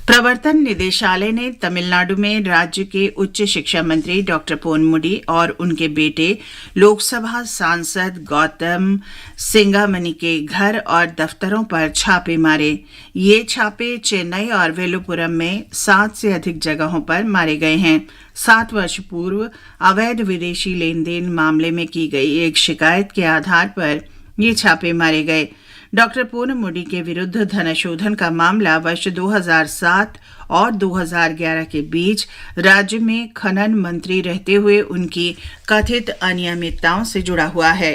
प्रवर्तन निदेशालय ने तमिलनाडु में राज्य के उच्च शिक्षा मंत्री डॉक्टर पोनमुडी और उनके बेटे लोकसभा सांसद गौतम सिंगामणि के घर और दफ्तरों पर छापे मारे। ये छापे चेन्नई और वेलुपुरम में 7 से अधिक जगहों पर मारे गए हैं। 7 वर्ष पूर्व अवैध विदेशी लेन देन मामले में की गई एक शिकायत के आधार पर ये छापे मारे गए। डॉक्टर पोनमुडी के विरुद्ध धनशोधन का मामला वर्ष 2007 और 2011 के बीच राज्य में खनन मंत्री रहते हुए उनकी कथित अनियमितताओं से जुड़ा हुआ है।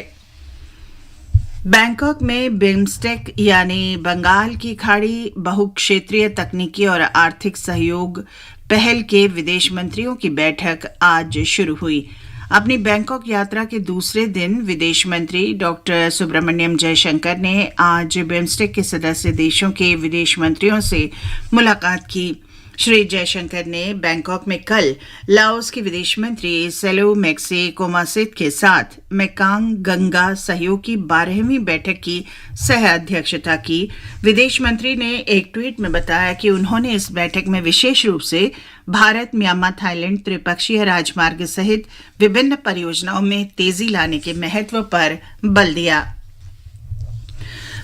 बैंकॉक में बिम्स्टेक यानी बंगाल की खाड़ी बहुक्षेत्रीय तकनीकी और आर्थिक सहयोग पहल के विदेश मंत्रियों की बैठक आज शुरू हुई। अपनी बैंकॉक यात्रा के दूसरे दिन विदेश मंत्री डॉक्टर सुब्रमण्यम जयशंकर ने आज बिम्स्टेक के सदस्य देशों के विदेश मंत्रियों से मुलाकात की। श्री जयशंकर ने बैंकॉक में कल लाओस के विदेश मंत्री सेलो मैक्से कोमासित के साथ मेकांग गंगा सहयोग की 12वीं बैठक की सह अध्यक्षता की। विदेश मंत्री ने एक ट्वीट में बताया कि उन्होंने इस बैठक में विशेष रूप से भारत, म्यांमार, थाईलैंड त्रिपक्षीय राजमार्ग सहित विभिन्न परियोजनाओं में तेजी लाने के महत्व पर बल दिया।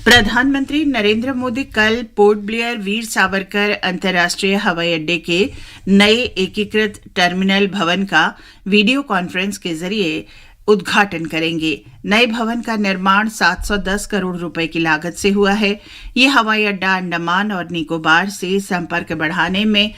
प्रधानमंत्री नरेंद्र मोदी कल पोर्ट ब्लेयर वीर सावरकर अंतर्राष्ट्रीय हवाई अड्डे के नए एकीकृत टर्मिनल भवन का वीडियो कॉन्फ्रेंस के जरिए उद्घाटन करेंगे। नए भवन का निर्माण 710 करोड़ रुपए की लागत से हुआ है। ये हवाई अड्डा अंडमान और निकोबार से संपर्क बढ़ाने में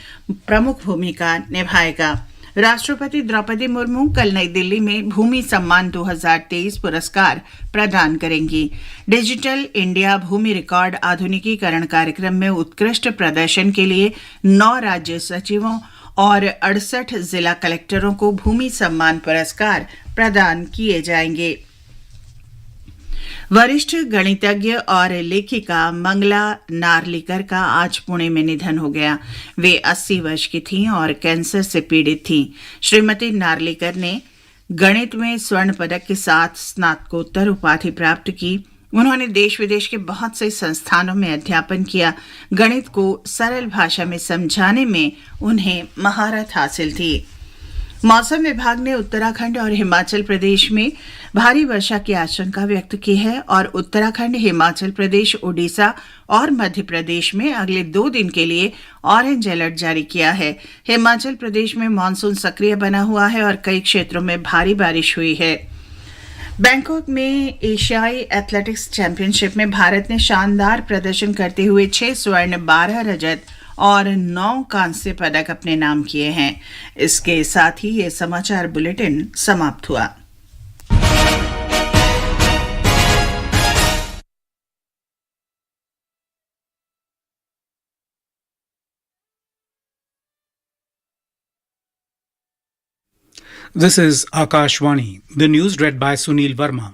प्रमुख भूमिका निभाएगा। राष्ट्रपति द्रौपदी मुर्मू कल नई दिल्ली में भूमि सम्मान 2023 पुरस्कार प्रदान करेंगी। डिजिटल इंडिया भूमि रिकॉर्ड आधुनिकीकरण कार्यक्रम में उत्कृष्ट प्रदर्शन के लिए 9 राज्य सचिवों और 68 जिला कलेक्टरों को भूमि सम्मान पुरस्कार प्रदान किए जाएंगे। वरिष्ठ गणितज्ञ और लेखिका मंगला नार्लिकर का आज पुणे में निधन हो गया। वे 80 वर्ष की थीं और कैंसर से पीड़ित थीं। श्रीमती नार्लिकर ने गणित में स्वर्ण पदक के साथ स्नातकोत्तर उपाधि प्राप्त की। उन्होंने देश विदेश के बहुत से संस्थानों में अध्यापन किया। गणित को सरल भाषा में समझाने में उन्हें महारत हासिल थी। मौसम विभाग ने उत्तराखंड और हिमाचल प्रदेश में भारी वर्षा की आशंका व्यक्त की है और उत्तराखंड, हिमाचल प्रदेश, ओडिशा और मध्य प्रदेश में अगले 2 दिन के लिए ऑरेंज अलर्ट जारी किया है। हिमाचल प्रदेश में मानसून सक्रिय बना हुआ है और कई क्षेत्रों में भारी बारिश हुई है। बैंकॉक में एशियाई एथलेटिक्स चैंपियनशिप में भारत ने शानदार प्रदर्शन करते हुए 6 स्वर्ण, 12 रजत और 9 कांस्य पदक अपने नाम किए हैं। इसके साथ ही ये समाचार बुलेटिन समाप्त हुआ। This is Akashvani, the news read by Sunil Verma.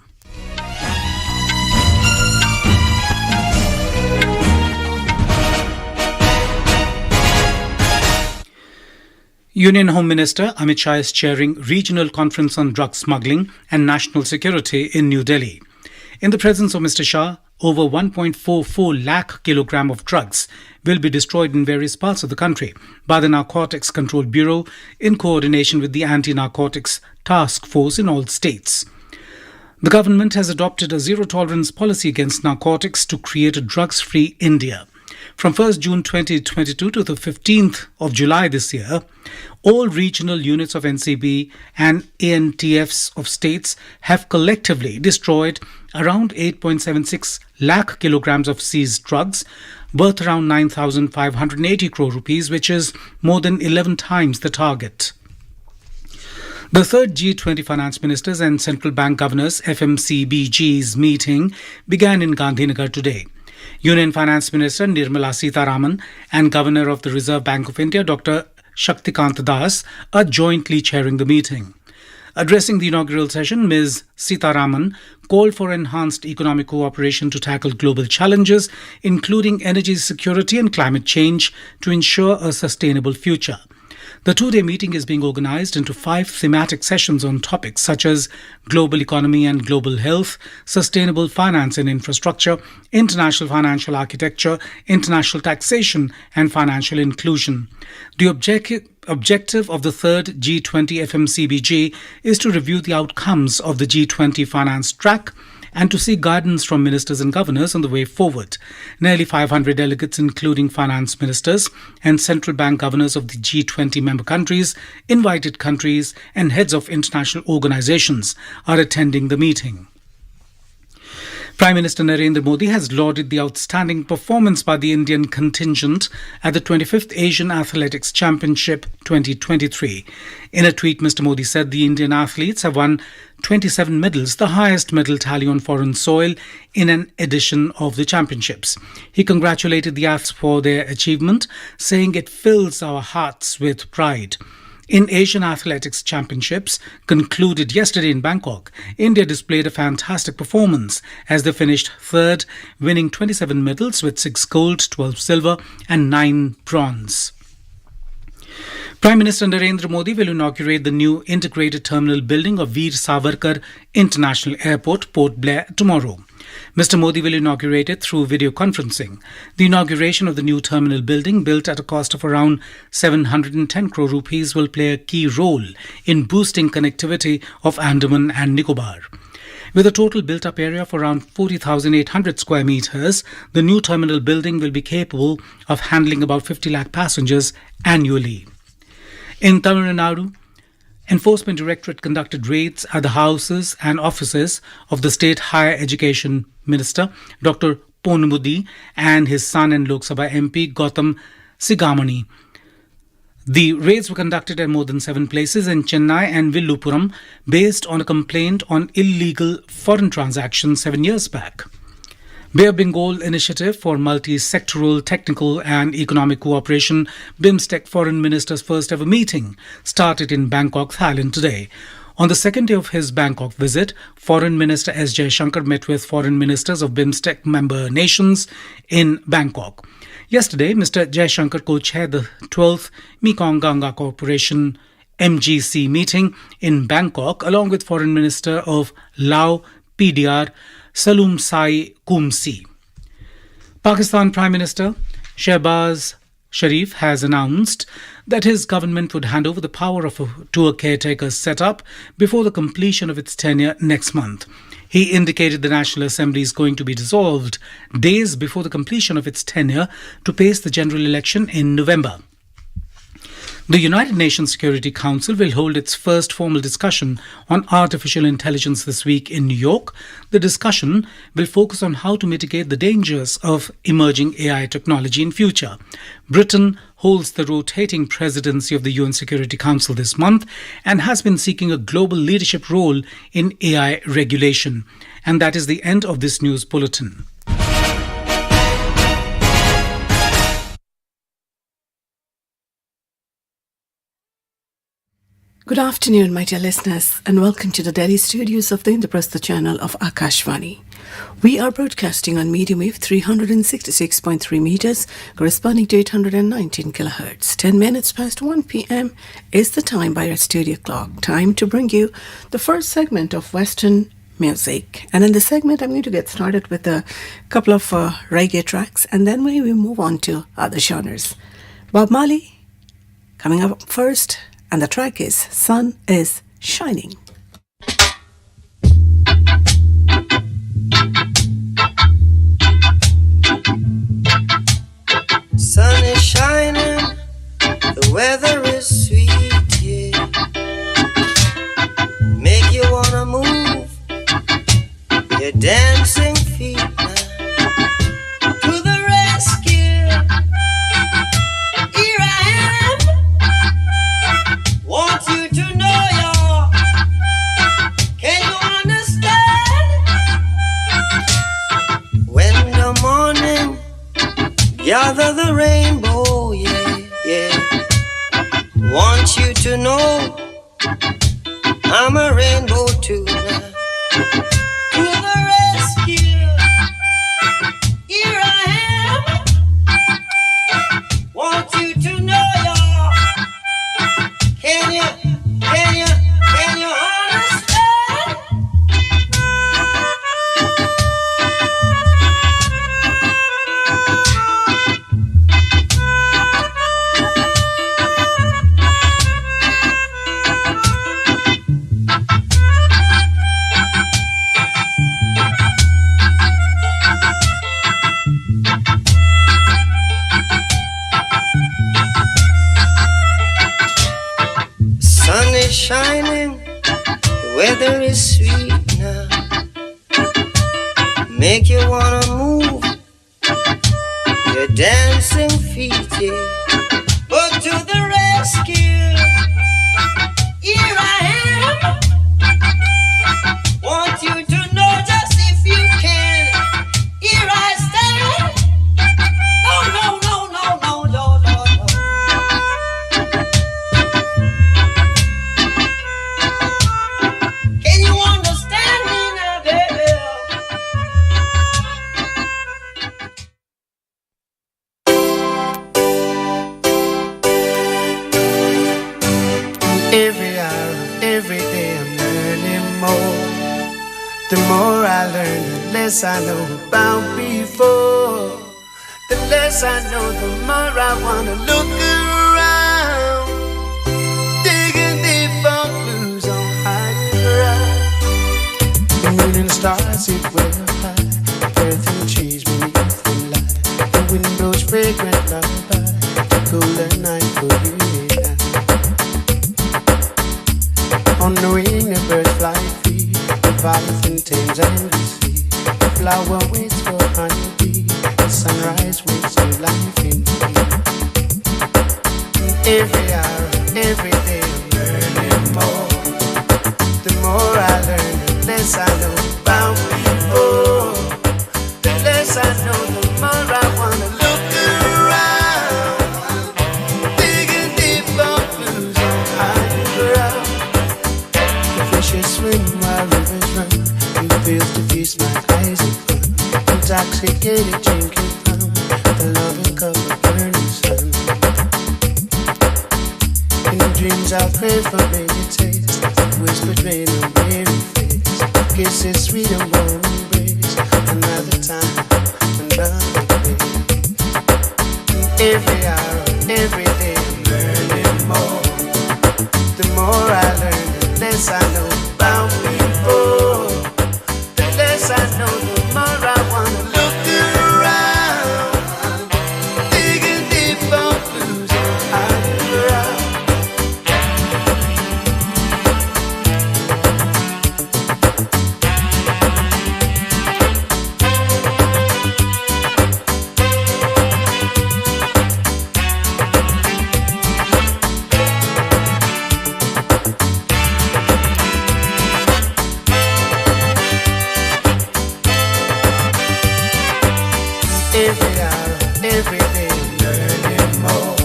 Union Home Minister Amit Shah is chairing Regional Conference on Drug Smuggling and National Security in New Delhi. In the presence of Mr. Shah, over 1.44 lakh kilogram of drugs will be destroyed in various parts of the country by the Narcotics Control Bureau in coordination with the Anti-Narcotics Task Force in all states. The government has adopted a zero-tolerance policy against narcotics to create a drugs-free India. From 1st June 2022 to the 15th of July this year, all regional units of NCB and ANTFs of states have collectively destroyed around 8.76 lakh kilograms of seized drugs, worth around 9,580 crore rupees, which is more than 11 times the target. The third G20 finance ministers and central bank governors FMCBG's meeting began in Gandhinagar today. Union Finance Minister Nirmala Sitharaman and Governor of the Reserve Bank of India Dr. Shaktikant Das are jointly chairing the meeting. Addressing the inaugural session, Ms. Sitharaman called for enhanced economic cooperation to tackle global challenges, including energy security and climate change, to ensure a sustainable future. The two-day meeting is being organized into 5 thematic sessions on topics such as global economy and global health, sustainable finance and infrastructure, international financial architecture, international taxation, and financial inclusion. The objective of the third G20 FMCBG is to review the outcomes of the G20 finance track and to seek guidance from ministers and governors on the way forward. Nearly 500 delegates, including finance ministers and central bank governors of the G20 member countries, invited countries, and heads of international organizations, are attending the meeting. Prime Minister Narendra Modi has lauded the outstanding performance by the Indian contingent at the 25th Asian Athletics Championship 2023. In a tweet, Mr. Modi said the Indian athletes have won 27 medals, the highest medal tally on foreign soil in an edition of the championships. He congratulated the athletes for their achievement, saying it fills our hearts with pride. In Asian Athletics Championships, concluded yesterday in Bangkok, India displayed a fantastic performance as they finished third, winning 27 medals with 6 gold, 12 silver and 9 bronze. Prime Minister Narendra Modi will inaugurate the new integrated terminal building of Veer Savarkar International Airport, Port Blair, tomorrow. Mr. Modi will inaugurate it through video conferencing. The inauguration of the new terminal building, built at a cost of around 710 crore rupees, will play a key role in boosting connectivity of Andaman and Nicobar. With a total built-up area of around 40,800 square meters, the new terminal building will be capable of handling about 50 lakh passengers annually. In Tamil Nadu, Enforcement Directorate conducted raids at the houses and offices of the State Higher Education Minister, Dr. Ponmudi, and his son and Lok Sabha MP, Gautam Sigamani. The raids were conducted at more than 7 places in Chennai and Villupuram based on a complaint on illegal foreign transactions 7 years back. Bay of Bengal Initiative for Multi-Sectoral Technical and Economic Cooperation, BIMSTEC Foreign Ministers' first ever meeting, started in Bangkok, Thailand today. On the second day of his Bangkok visit, Foreign Minister S. Jaishankar met with foreign ministers of BIMSTEC member nations in Bangkok. Yesterday, Mr. Jaishankar co-chaired the 12th Mekong Ganga Corporation MGC meeting in Bangkok, along with Foreign Minister of Laos, PDR, Salum Sai Kumsi. Pakistan Prime Minister Shehbaz Sharif has announced that his government would hand over the power to a caretaker set-up before the completion of its tenure next month. He indicated the National Assembly is going to be dissolved days before the completion of its tenure to pace the general election in November. The United Nations Security Council will hold its first formal discussion on artificial intelligence this week in New York. The discussion will focus on how to mitigate the dangers of emerging AI technology in future. Britain holds the rotating presidency of the UN Security Council this month and has been seeking a global leadership role in AI regulation. And that is the end of this news bulletin. Good afternoon, my dear listeners, and welcome to the Delhi studios of the Indraprastha channel of Akashvani. We are broadcasting on medium wave 366.3 meters, corresponding to 819 kilohertz. 10 minutes past 1 p.m. is the time by our studio clock. Time to bring you the first segment of Western music. And in this segment, I'm going to get started with a couple of reggae tracks, and then we will move on to other genres. Bob Marley coming up first. And the track is Sun is Shining. Sun is shining, the weather is sweet, yeah. Make you wanna move your dancing feet now. To the rescue, here I am. Want you to know y'all. Can you understand? When the morning gather the rainbow, yeah, yeah. Want you to know I'm a rainbow too now. To the rescue, here I am. Want you to know y'all. shining, the weather is sweet now. Make you wanna move your dancing feet, yeah. But to the rescue, here I am. Want you to know just if you can. Here I stand. No, no, no, no, no, no, no, no. Can you understand me now, baby? Every hour, every day I'm learning more. The more I learn, the less I know about before. The less I know, the more I wanna look around, digging deep for clues on higher ground. The moon and the stars sit way up high, earth and trees beneath the light. The wind blows fragrant lullaby, the cooler night for you and I. On the wing, the birds fly free, the python tames and the sea. The flower waits for honeybee, the sunrise waits for life in me. Every hour, every day I'm learning more. The more I learn, the less I know about before. The less I know, the more I wanna look around, digging deep for clues on higher ground. Fishes swim while rivers run, you feels to feast my eyes in fun. Intoxicated drinking from the loving cup of burning sun. In dreams I pray for maybe taste, whispered rain on weary face. Kisses sweet and warm embrace, another time, another day. Every hour, every day I'm learning more. The more I learn, the less I know about before. The less I know, the more I wanna look around, digging deep for clues on higher ground. Every hour, every day, learning more.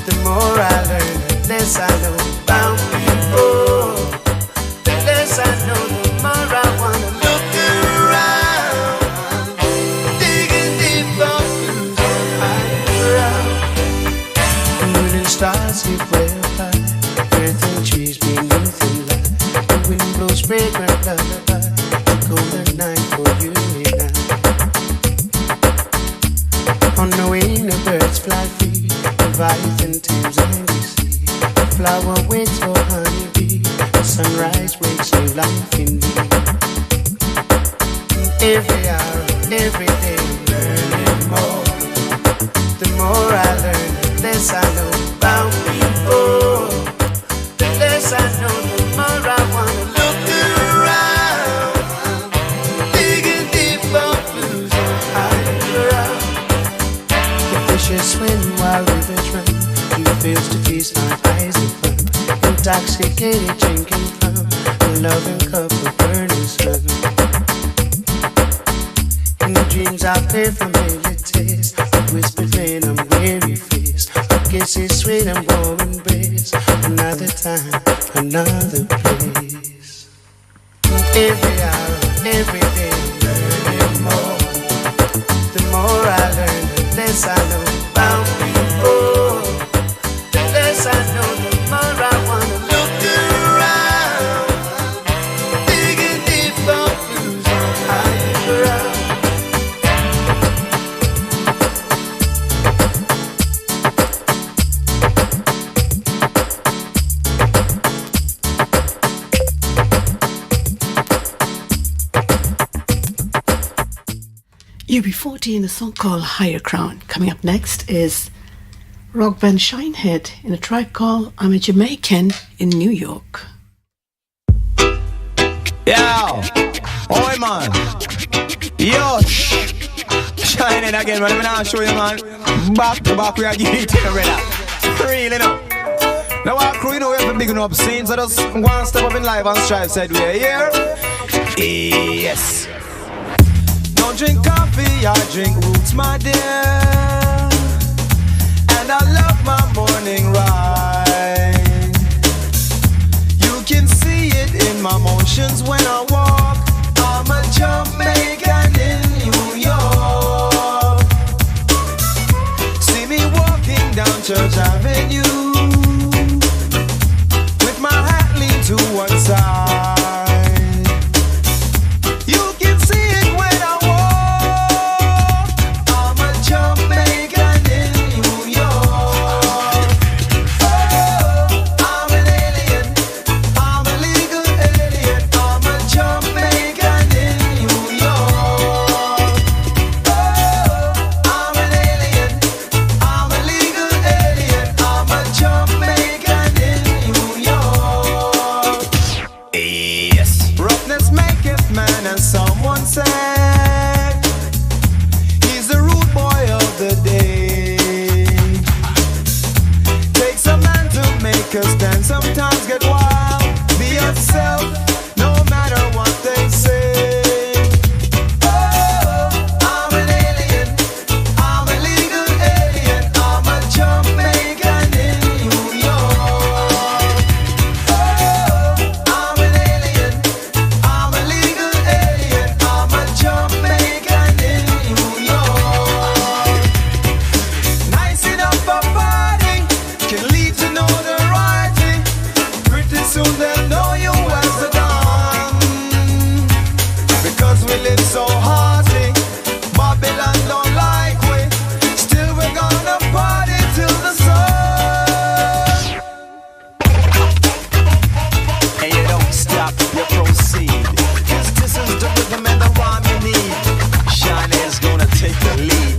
The more I learn, the less I know about before. The less I know, the more I wanna look around, digging deep for clues on higher ground. The moon and stars sit way up high, earth and trees beneath the light. The wind blows fragrant lullaby, the colder night for you and I. On the wing, the birds fly free, the python tames and the sea. The flower waits for honeybee, the sunrise wakes new life in me. Every hour, every day, I'm learning more. The more I learn, the less I know about before. The less I know, the more I wanna look around, digging deep for clues on higher ground. Fishes swim while rivers run, you feels to feast my eyes in fun. Intoxicated drinking from a loving cup of burning sun. In dreams I pray familiar taste, whispered rain on weary face. A kiss is sweet and warm embrace, another time, another place. Every hour, every day, learning more. The more I learn, the less I know about before. The less I know, the more I wanna look around, digging deep for clues on higher ground. UB40 in a song called Higher Ground. Coming up next is rock band Shinehead in a track called I'm a Jamaican in New York. Yo, oi man, yo, shining again, man. Let me show you, man. Back to back, we are giving it to you, brother. Really, no. Now our crew, you know, we have a big enough scene, so just one step up in life and strive, said we are here. Yes. Don't drink coffee, I drink roots, my dear. And I love my morning ride. You can see it in my motions when I walk. I'm a Jamaican in New York. See me walking down Church Avenue with my hat leaned to one side. You can see it when I walk. I'm a Jamaican in New York. Oh, I'm an alien. I'm a legal alien. I'm a Jamaican in New York. Oh, I'm an alien. I'm a legal alien. I'm a Jamaican in New York. Yes. Roughness maketh man, and someone said he's the rude boy of the day. Takes a man to make a stand. Sometimes get wild. Be yourself, no matter what they say. Oh, I'm an alien. I'm a legal alien. I'm a Jamaican in New York. Oh, I'm an alien. I'm a legal alien. I'm a Jamaican in New York. Nice enough for party can lead to notoriety. Pretty soon they'll know you as a don. Because we live so hearty, Babylon don't like we. Still we're gonna party till the sun. And you don't stop, you proceed. 'Cause this is the rhythm and the rhyme you need. Shinehead's gonna take the lead.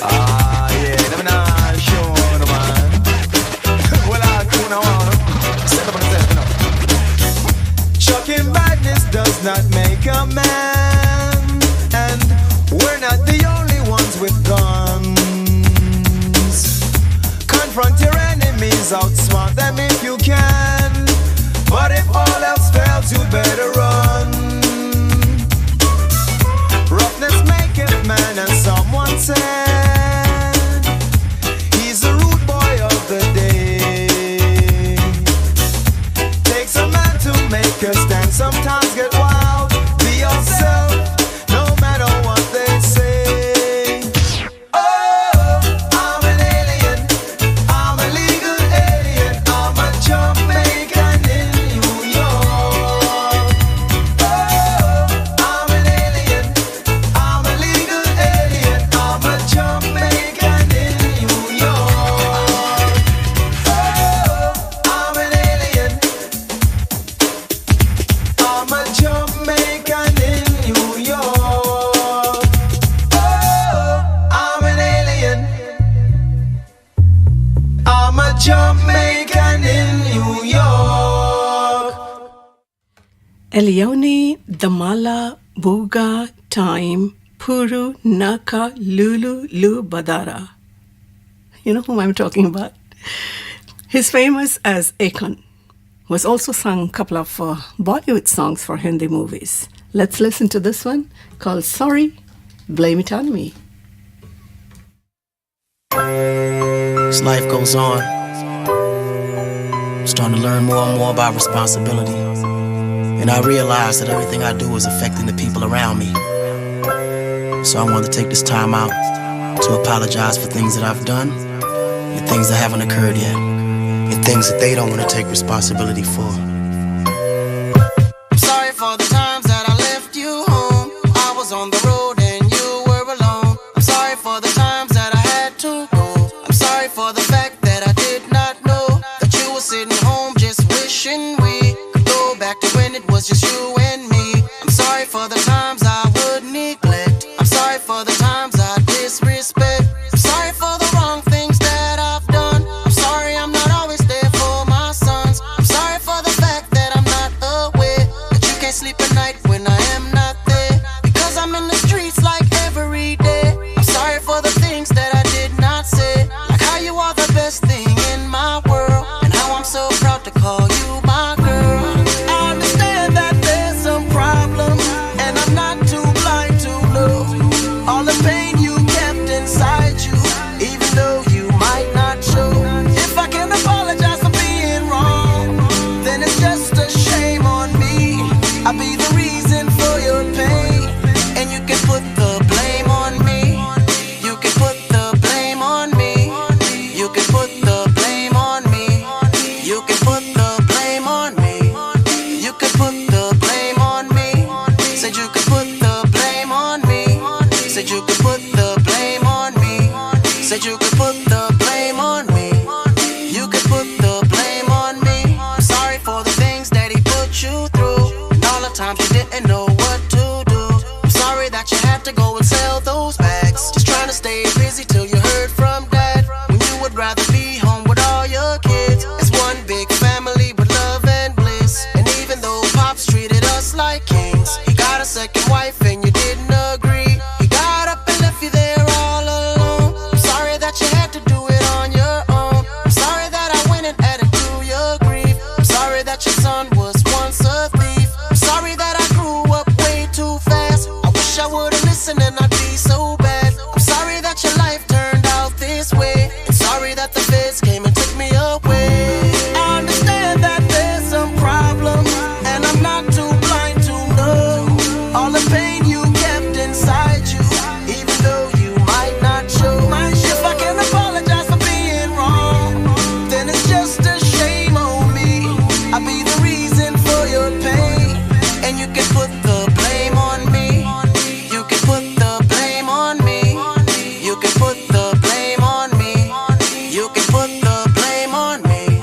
Ah, yeah, them not sure, man. Well, I could not want to set up on the set, you know. Chucking badness does not make a man. And we're not the only ones with guns. Confront your enemies, outsmart them if you can. But if all else fails, you better run. Roughness maketh man, and someone said he's the rude boy of the day. Takes a man to make a stand. Sometimes get wild. Be yourself, no matter what they say. Oh, I'm an alien. I'm a legal alien. I'm a Jamaican in New York. Oh, I'm an alien. I'm a legal alien. I'm a Jamaican in New York. Oh, I'm an alien. I'm a Jamaican in New York. Oh, I'm an alien. I'm a Jamaican in New York. Elioni, Damala, Buga, Time, Puru, Naka, Lulu, Lu, Badara. You know whom I'm talking about? He's famous as Akon. Was also sung a couple of Bollywood songs for Hindi movies. Let's listen to this one called Sorry, Blame It On Me. As life goes on, I'm starting to learn more and more about responsibility. And I realize that everything I do is affecting the people around me. So I wanted to take this time out to apologize for things that I've done and things that haven't occurred yet, and things that they don't want to take responsibility for. I'm sorry for the times that I left you home. I was on the road and you were alone. I'm sorry for the times that I had to go. I'm sorry for the fact that I did not know that you were sitting home just wishing we could go back to when it was just you and me. I'm sorry for the times I would neglect. I'm sorry for the times I disrespect. I'm sorry for the Said you could put the blame on me. You could put the blame on me. I'm sorry for the things that he put you through, and all the times you didn't know what to do. I'm sorry that you had to go and sell those bags, just trying to stay busy till you heard from dad, when you would rather be home with all your kids as one big family with love and bliss. And even though Pops treated us like kings, he got a second wife and you didn't agree. He got up and left you there all alone. I'm sorry that you had to do it on your own. I'm sorry that I went and added to your grief. I'm sorry that your son was once a thief. I'm sorry that I grew up way too fast. I wish I would've listened and I'd be so bad. I'm sorry that your life turned out this way, and sorry that the feds came and took me away. I understand that there's some problem, and I'm not too blind to know all the pain you kept inside you, even though you might not show. If I can apologize for being wrong, then it's just a shame on me. I'll be the reason for your pain, and you can put the blame on me. You can put the blame on me. You can put the blame on me. You can put the blame on me.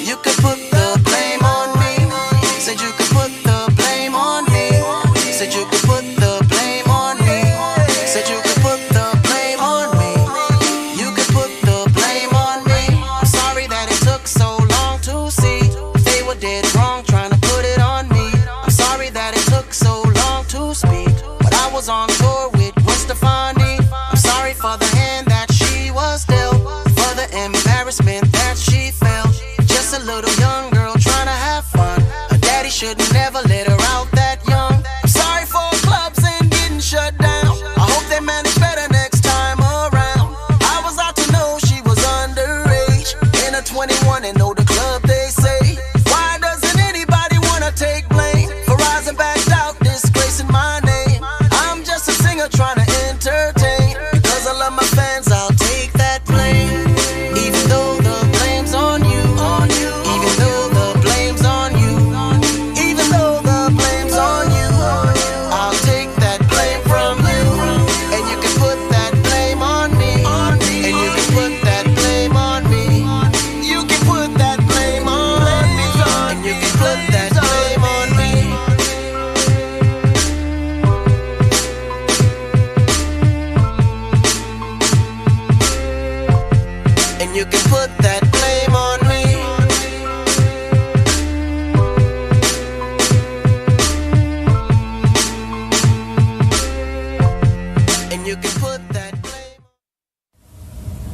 You can put the blame on me. Said you could put the blame on me. Said you could put the blame on me. Said you could put the blame on me. You could put the blame on me. I'm sorry that it took so long to see they were dead wrong trying to put it on me. I'm sorry that it took so long to speak, but I was on tour with Gwen Stefani. I'm sorry for the hand that she was dealt, for the embarrassment that she felt. Just a little young girl trying to have fun. Her daddy should never let her out that young. I'm sorry for clubs and getting shut down. I hope they manage better next time around. I was out to know she was underage, in her 21 and know the club they say. Why doesn't anybody wanna take blame for rising back out, disgracing my name? I'm just a singer trying to entertain. Because I love my fans, I'll take that blame. Even though the blame's on you. Even though the blame's on you. Even though the blame's on you. I'll take that blame from you. And you can put that blame on me. And you can put that blame on me. You can put that blame on me. And you can put that blame on me. And you can put that blame on me. And you can put that blame.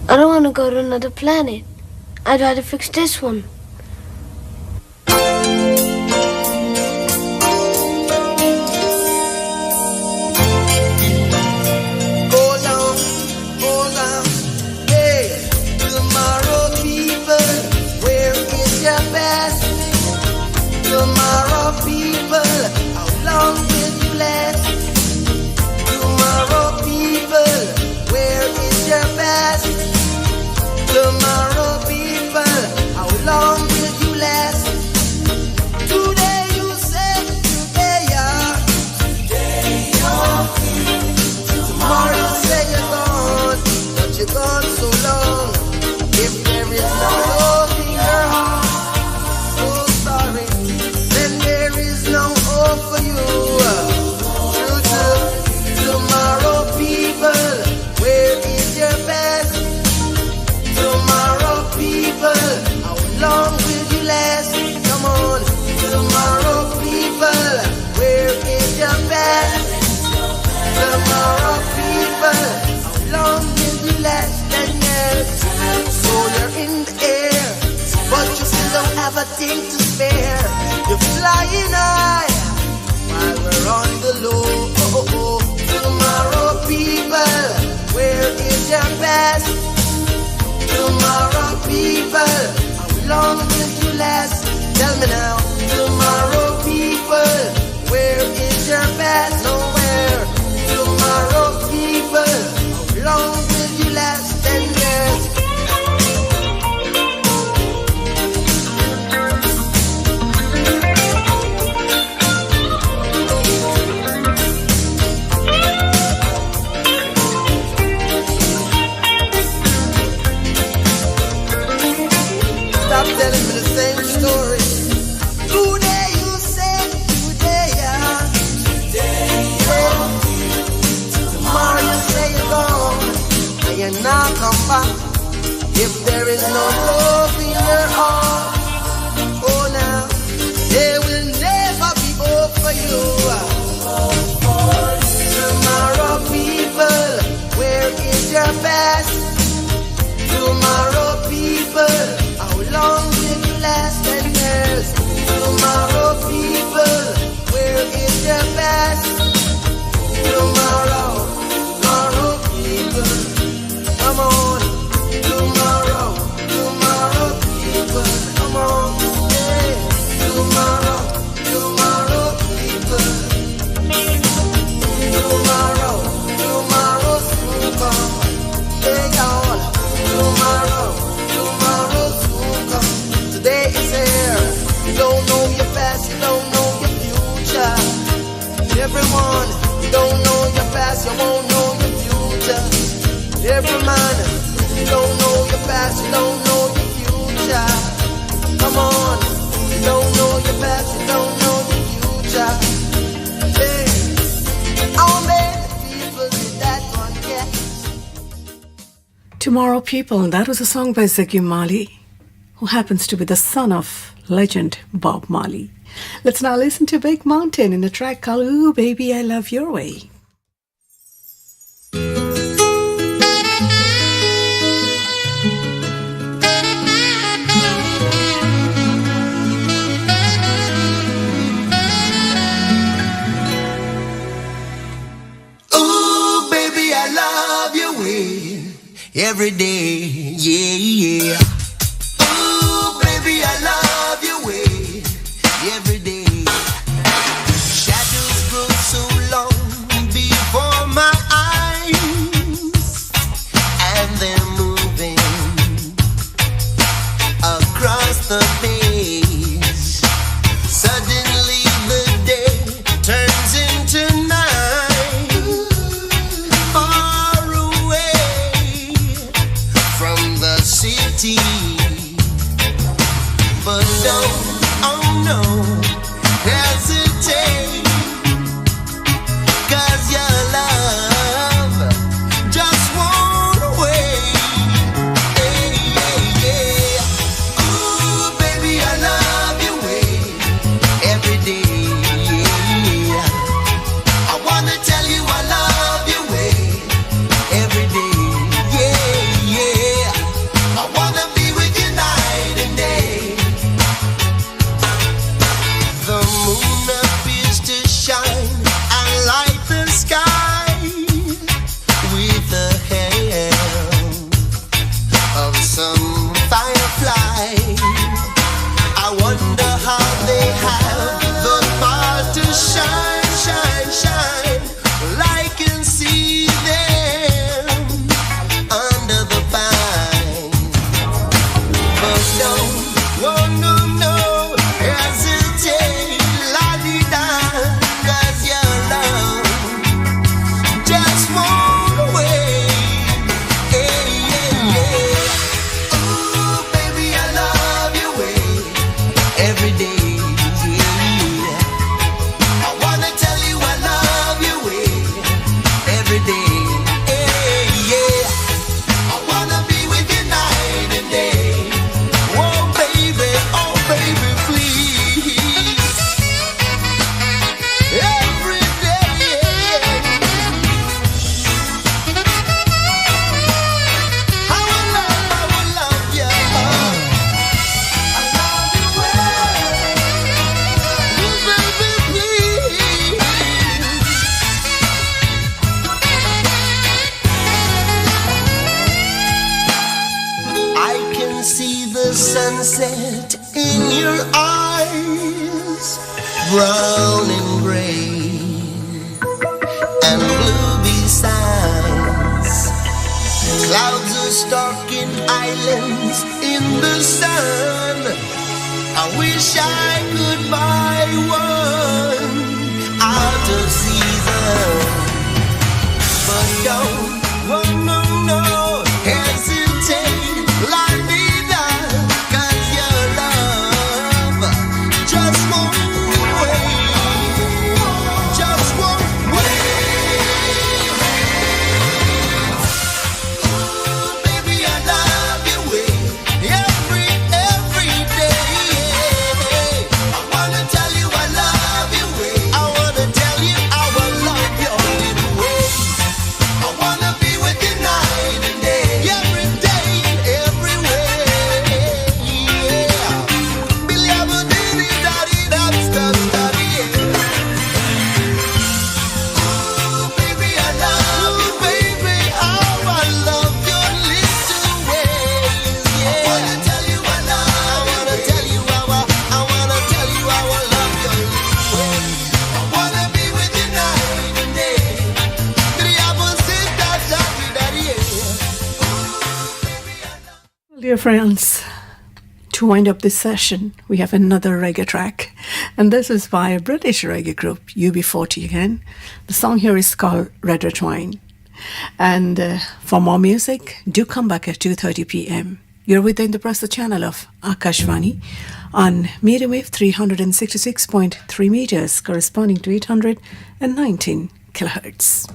I don't want to go to another planet. I'd rather fix this one. Hold on, hey, tomorrow people, where is your best? Tomorrow people, how long will you last? Tomorrow people, where is your best? Tomorrow people, how long will you last? Today you say, today you're tomorrow you say you're gone, but you're gone so long. If there is no love in your heart, so sorry, then there is no hope for you. Tomorrow people, where is your best? Tomorrow people, how long will you last? Come on, tomorrow people, where is your best? Tomorrow people, how long will you last? Then yes, so you're in the air, but you still don't have a thing to spare. You're flying high while we're on the low. Tomorrow people, where is your best? Tomorrow people, how long will you last? Tell me now. Tomorrow people, where is your best? Nowhere. Tomorrow people, how long will you last? 10 years. come back. If there is no love in your heart, oh now, there will never be hope for you. Tomorrow people, where is your best? Tomorrow people, how long will you last? 10 years. Tomorrow people, where is your best? Tomorrow people, come on. Tomorrow people, come on. Hey, tomorrow people. Tomorrow soon come. Hey y'all, tomorrow soon come. Today is here. You don't know your past, you don't know your future. Everyone, you don't know your past, you won't know your future. Every man, you don't know your past, you don't know your future. Come on, you don't know your past, you don't know your future. Hey, how many people did that one get? Tomorrow People, and that was a song by Ziggy Marley, who happens to be the son of legend Bob Marley. Let's now listen to Big Mountain in a track called Ooh Baby I Love Your Way. Ooh, baby, I love your way every day, yeah, yeah. Ooh, baby, I love your way every day. Shadows grow so long before my eyes, and they're moving across the page. Suddenly the day turns into night, far away from the city. But don't, oh no, hesitate, 'cause your love just won't wait. Hey, hey, yeah. Ooh, baby, I love your way every day. Yeah. I wanna tell you I love your way every day. Yeah, yeah. I wanna be with you night and day. The moon appears to shine and light the sky with the help of some firefly. I wonder how they have the power to shine, shine, shine. Well, I can see them under the pine. But don't, oh no, no, hesitate, la-di-da, 'cause your love just won't wait. Hey, yeah, yeah. Ooh, baby, I love your way every day, yeah. I wanna tell you I love your way every day, hey, yeah. I wanna be with you night and day. Oh baby, please. Every day. I will love you. I love you well. Oh, baby, please. I can see the sunset in your eyes, brown and gray and blue besides. Clouds are stalking islands in the sun. I wish I could buy one out of season. But don't, oh no, no, hesitate, la-di-da, 'cause your love just won't wait, just won't wait. Ooh, Dear friends, to wind up this session, we have another reggae track, and this is by a British reggae group, UB40 again. The song here is called Red Red Wine. And for more music, do come back at 2:30 p.m. You're within the Prasa channel of Akashvani on medium wave 366.3 meters, corresponding to 819 kilohertz.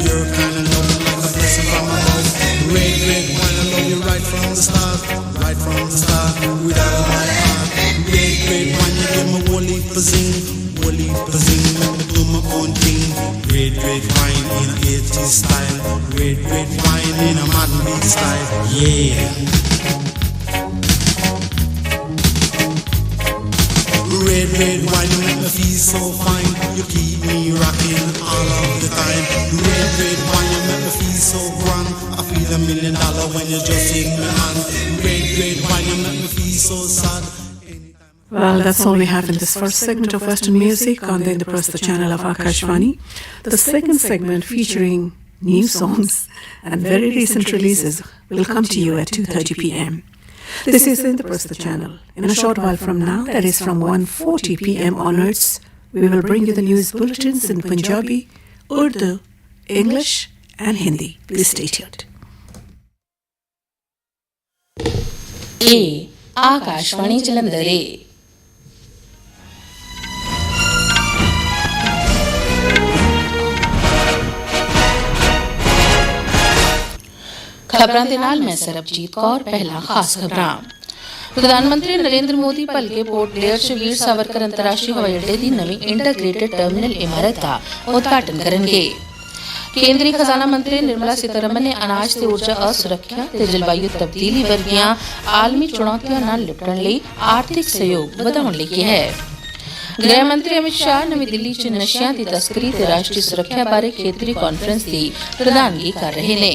You're kinda low. wine in a 80s style. Red wine in a modern beat style. Yeah. Red wine, you make me feel so fine. You keep me rocking all of the time. Red wine, you make me feel so grand. I feel $1 million when you just take me hand. Red wine, you make me feel so sad. Well, that's all we have in this first segment of Western music on the Indraprastha channel of Akashvani. The second segment, featuring new songs and very recent releases, will come to you at 2:30 p.m. This is the Indraprastha channel. In a short while from now, that is from 1:40 p.m. onwards, we will bring you the news bulletins in Punjabi, Urdu, English and Hindi. Please stay tuned. Akashvani Jalandhar खबरां दे नाल मैं सरबजीत कौर। पहला खास खबरां। प्रधानमंत्री Narendra Modi भलके port Blair च वीर सावरकर अंतर्राष्ट्रीय हवाई अड्डे दी नवीं इंटीग्रेटेड टर्मिनल इमारत का उद्घाटन करनगे। केंद्रीय खजाना मंत्री निर्मला सीतारमण ने अनाज ते ऊर्जा असुरक्षा ते जलवायु तब्दीली वर्गियां आलमी चुनौतियां नाल निपटण लई आर्थिक सहयोग वधाउण लई किहा है। गृह मंत्री अमित शाह नवीं दिल्ली च नशियां दी तस्करी ते राष्ट्रीय सुरक्षा बारे खेतरी कांफ्रेंस दी प्रधानगी कर रहे ने।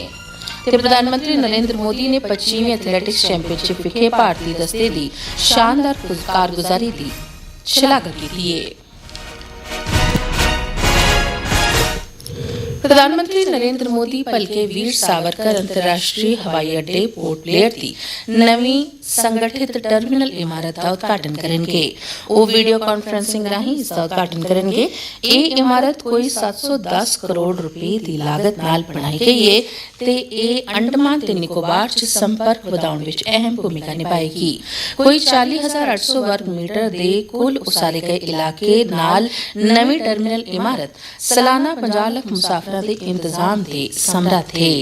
ते प्रधानमंत्री नरेंद्र मोदी ने 25वीं एथलैटिक्स चैंपियनशिप विखे भारतीय दस्ते दी शानदार कारगुजारी दी शलाघा कीती है। प्रधानमंत्री नरेंद्र मोदी भलके वीर सावरकर अंतर्राष्ट्रीय हवाई अड्डे पोर्ट ब्लेयर दी नवीं संगठित टर्मिनल इमारत का उद्घाटन करेंगे। वो वीडियो कॉन्फ्रेंसिंग राही इसका उद्घाटन करेंगे। ये इमारत कोई 710 करोड़ रुपए की लागत नाल बनाई गई है ते ये अंडमान ते निकोबार च संपर्क वधाउण विच अहम भूमिका निभाएगी। कोई 40,800 वर्ग मीटर दे कुल उसारे गए इलाके नाल नवीं टर्मिनल इमारत सालाना 50 लाख मुसाफिरां दे इंतजाम दे समर्थ है।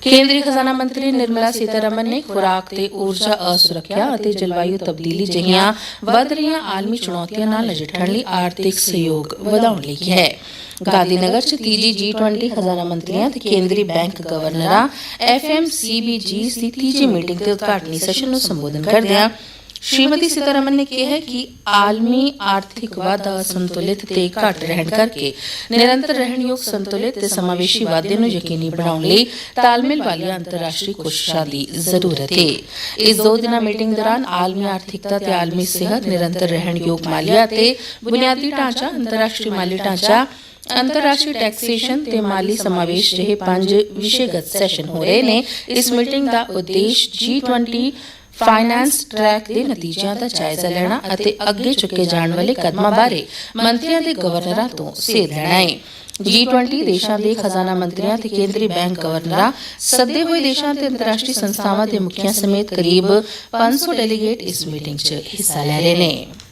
केंद्रीय खजाना मंत्री निर्मला सीतारमण ने खुराक ते ऊर्जा असुरक्षा ਅਤੇ जलवायु तब्दीली ਜਿਹੀਆਂ ਵਧ ਰਹੀਆਂ ਆਲਮੀ ਚੁਣੌਤੀਆਂ ਨਾਲ ਨਜਿੱਠਣ ਲਈ ਆਰਥਿਕ ਸਹਿਯੋਗ ਵਧਾਉਣ ਲਈ ਕਿਹਾ ਹੈ। ਗਾਂਧੀਨਗਰ 'ਚ ਤੀਜੀ G20 ਖਜ਼ਾਨਾ ਮੰਤਰੀਆਂ ਤੇ ਕੇਂਦਰੀ ਬੈਂਕ ਗਵਰਨਰਾਂ FMCBG ਦੀ ਤੀਜੀ ਮੀਟਿੰਗ ਦੇ ਉਦਘਾਟਨੀ ਸੈਸ਼ਨ ਨੂੰ ਸੰਬੋਧਨ ਕਰਦਿਆਂ श्रीमती सीतारमण ने कहा है कि आलमी आर्थिक वाधा संतुलित ते घट रहन करके निरंतर रहन योग संतुलित ते समावेशी वाधे नूं यकीनी बनाउण लई तालमेल वाली अंतर्राष्ट्रीय कोशिशां दी जरूरत है। इस 2 दिना मीटिंग दौरान आलमी आर्थिकता ते आलमी सेहत, निरंतर रहन योग मालिया ते बुनियादी ढांचा, अंतर्राष्ट्रीय माली ढांचा, अंतर्राष्ट्रीय टैक्सेशन ते माली समावेश जहे 5 विषयगत सैशन हो रहे ने। इस मीटिंग का उद्देश्य G20 फाइनेंस ट्रैक के नतीजों का जायजा लेना और अगे चुके जाने वाले कदमों बारे मंत्रियों के गवर्नरों तो सेध लेना है। G20 देशों के खजाना मंत्रियों ते केंद्रीय बैंक गवर्नर, सदे हुए देशों के अंतर्राष्ट्रीय संस्थावां के मुखियां समेत करीब 500 डेलीगेट इस मीटिंग च हिस्सा ले रहे हैं।